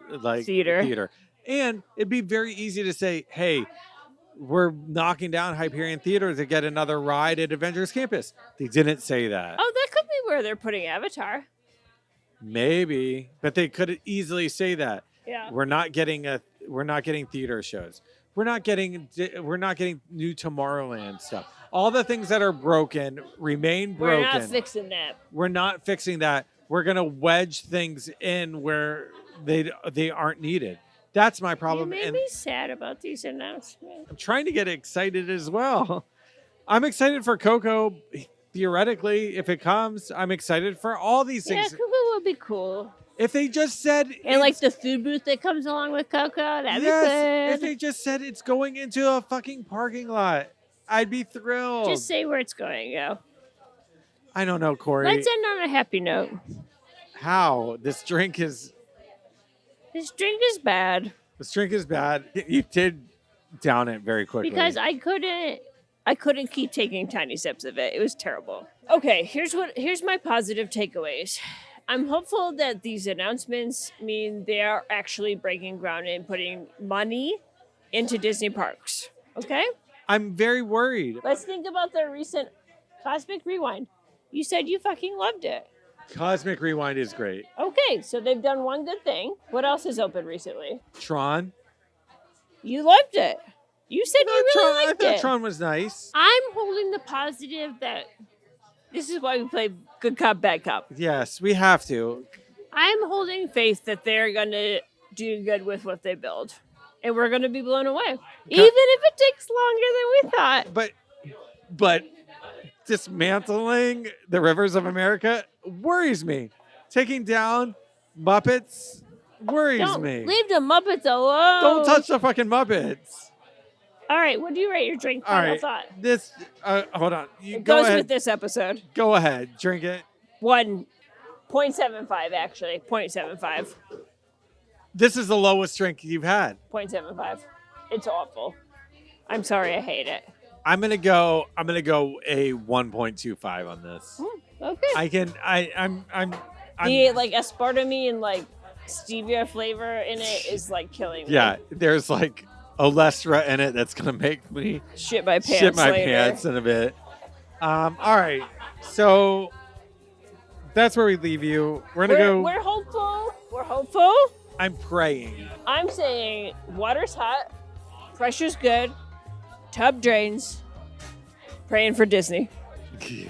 D: like
B: Theater.
D: And it'd be very easy to say, hey, we're knocking down Hyperion Theater to get another ride at Avengers Campus. They didn't say that.
B: Oh, that could be where they're putting Avatar.
D: Maybe, but they could easily say that.
B: Yeah.
D: We're not getting theater shows. We're not getting new Tomorrowland stuff. All the things that are broken remain broken.
B: We're not fixing that.
D: We're not fixing that. We're gonna wedge things in where they aren't needed. That's my problem.
B: You made me sad about these announcements.
D: I'm trying to get excited as well. I'm excited for Coco. Theoretically, if it comes, I'm excited for all these things.
B: Yeah, Coco would be cool.
D: If they just said
B: and like the food booth that comes along with Coco, that'd be good.
D: If they just said it's going into a fucking parking lot, I'd be thrilled.
B: Just say where it's going, yo.
D: I don't know, Corey.
B: Let's end on a happy note.
D: How? This drink is
B: bad.
D: This drink is bad. You did down it very quickly.
B: Because I couldn't keep taking tiny sips of it. It was terrible. Okay, here's my positive takeaways. I'm hopeful that these announcements mean they are actually breaking ground and putting money into Disney parks. Okay?
D: I'm very worried.
B: Let's think about the recent Cosmic Rewind. You said you fucking loved it.
D: Cosmic Rewind is great.
B: Okay, so they've done one good thing. What else has opened recently?
D: Tron.
B: You loved it. You said you really liked
D: I thought
B: it.
D: Tron was nice.
B: I'm holding the positive that this is why we play good cop, bad cop.
D: Yes, we have to.
B: I'm holding faith that they're going to do good with what they build. And we're going to be blown away. Even if it takes longer than we thought.
D: But dismantling the rivers of America worries me. Taking down Muppets worries me.
B: Leave the Muppets alone.
D: Don't touch the fucking Muppets.
B: All right, what do you rate your drink? Final thought.
D: This, hold on.
B: It goes with this episode.
D: Go ahead. Drink it.
B: 1.75, actually. 0.75.
D: This is the lowest drink you've had.
B: 0.75. It's awful. I'm sorry, I hate it.
D: I'm gonna go a 1.25 on this.
B: Okay.
D: I'm
B: the like aspartame and like stevia flavor in it is like killing me.
D: Yeah, there's like olestra in it that's gonna make me
B: shit my pants
D: in a bit. All right, so that's where we leave you. We're
B: hopeful. We're hopeful.
D: I'm praying.
B: I'm saying water's hot, pressure's good, tub drains. Praying for Disney.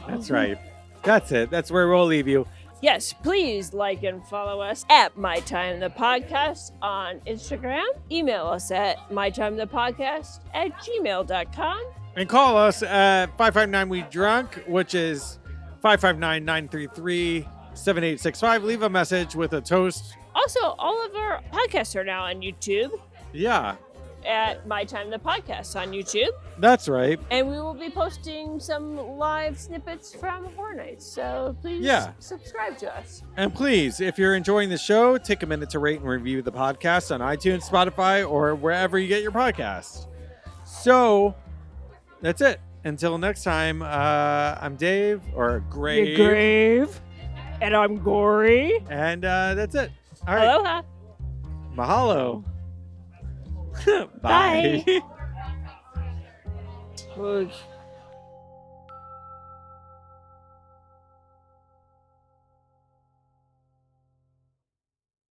D: That's right. That's it. That's where we'll leave you.
B: Yes, please like and follow us at My Time the Podcast on Instagram. Email us at mytimethepodcast@gmail.com.
D: And call us at 559-WE-DRUNK, which is 559-933-7865. Leave a message with a toast.
B: Also, all of our podcasts are now on YouTube.
D: Yeah.
B: At My Time the Podcast on YouTube.
D: That's right.
B: And we will be posting some live snippets from Horror Nights. So please subscribe to us.
D: And please, if you're enjoying the show, take a minute to rate and review the podcast on iTunes, Spotify, or wherever you get your podcasts. So that's it. Until next time, I'm Dave, or Grave.
B: Grave. And I'm Gory.
D: And that's it. All right.
B: Aloha.
D: Mahalo.
B: Bye.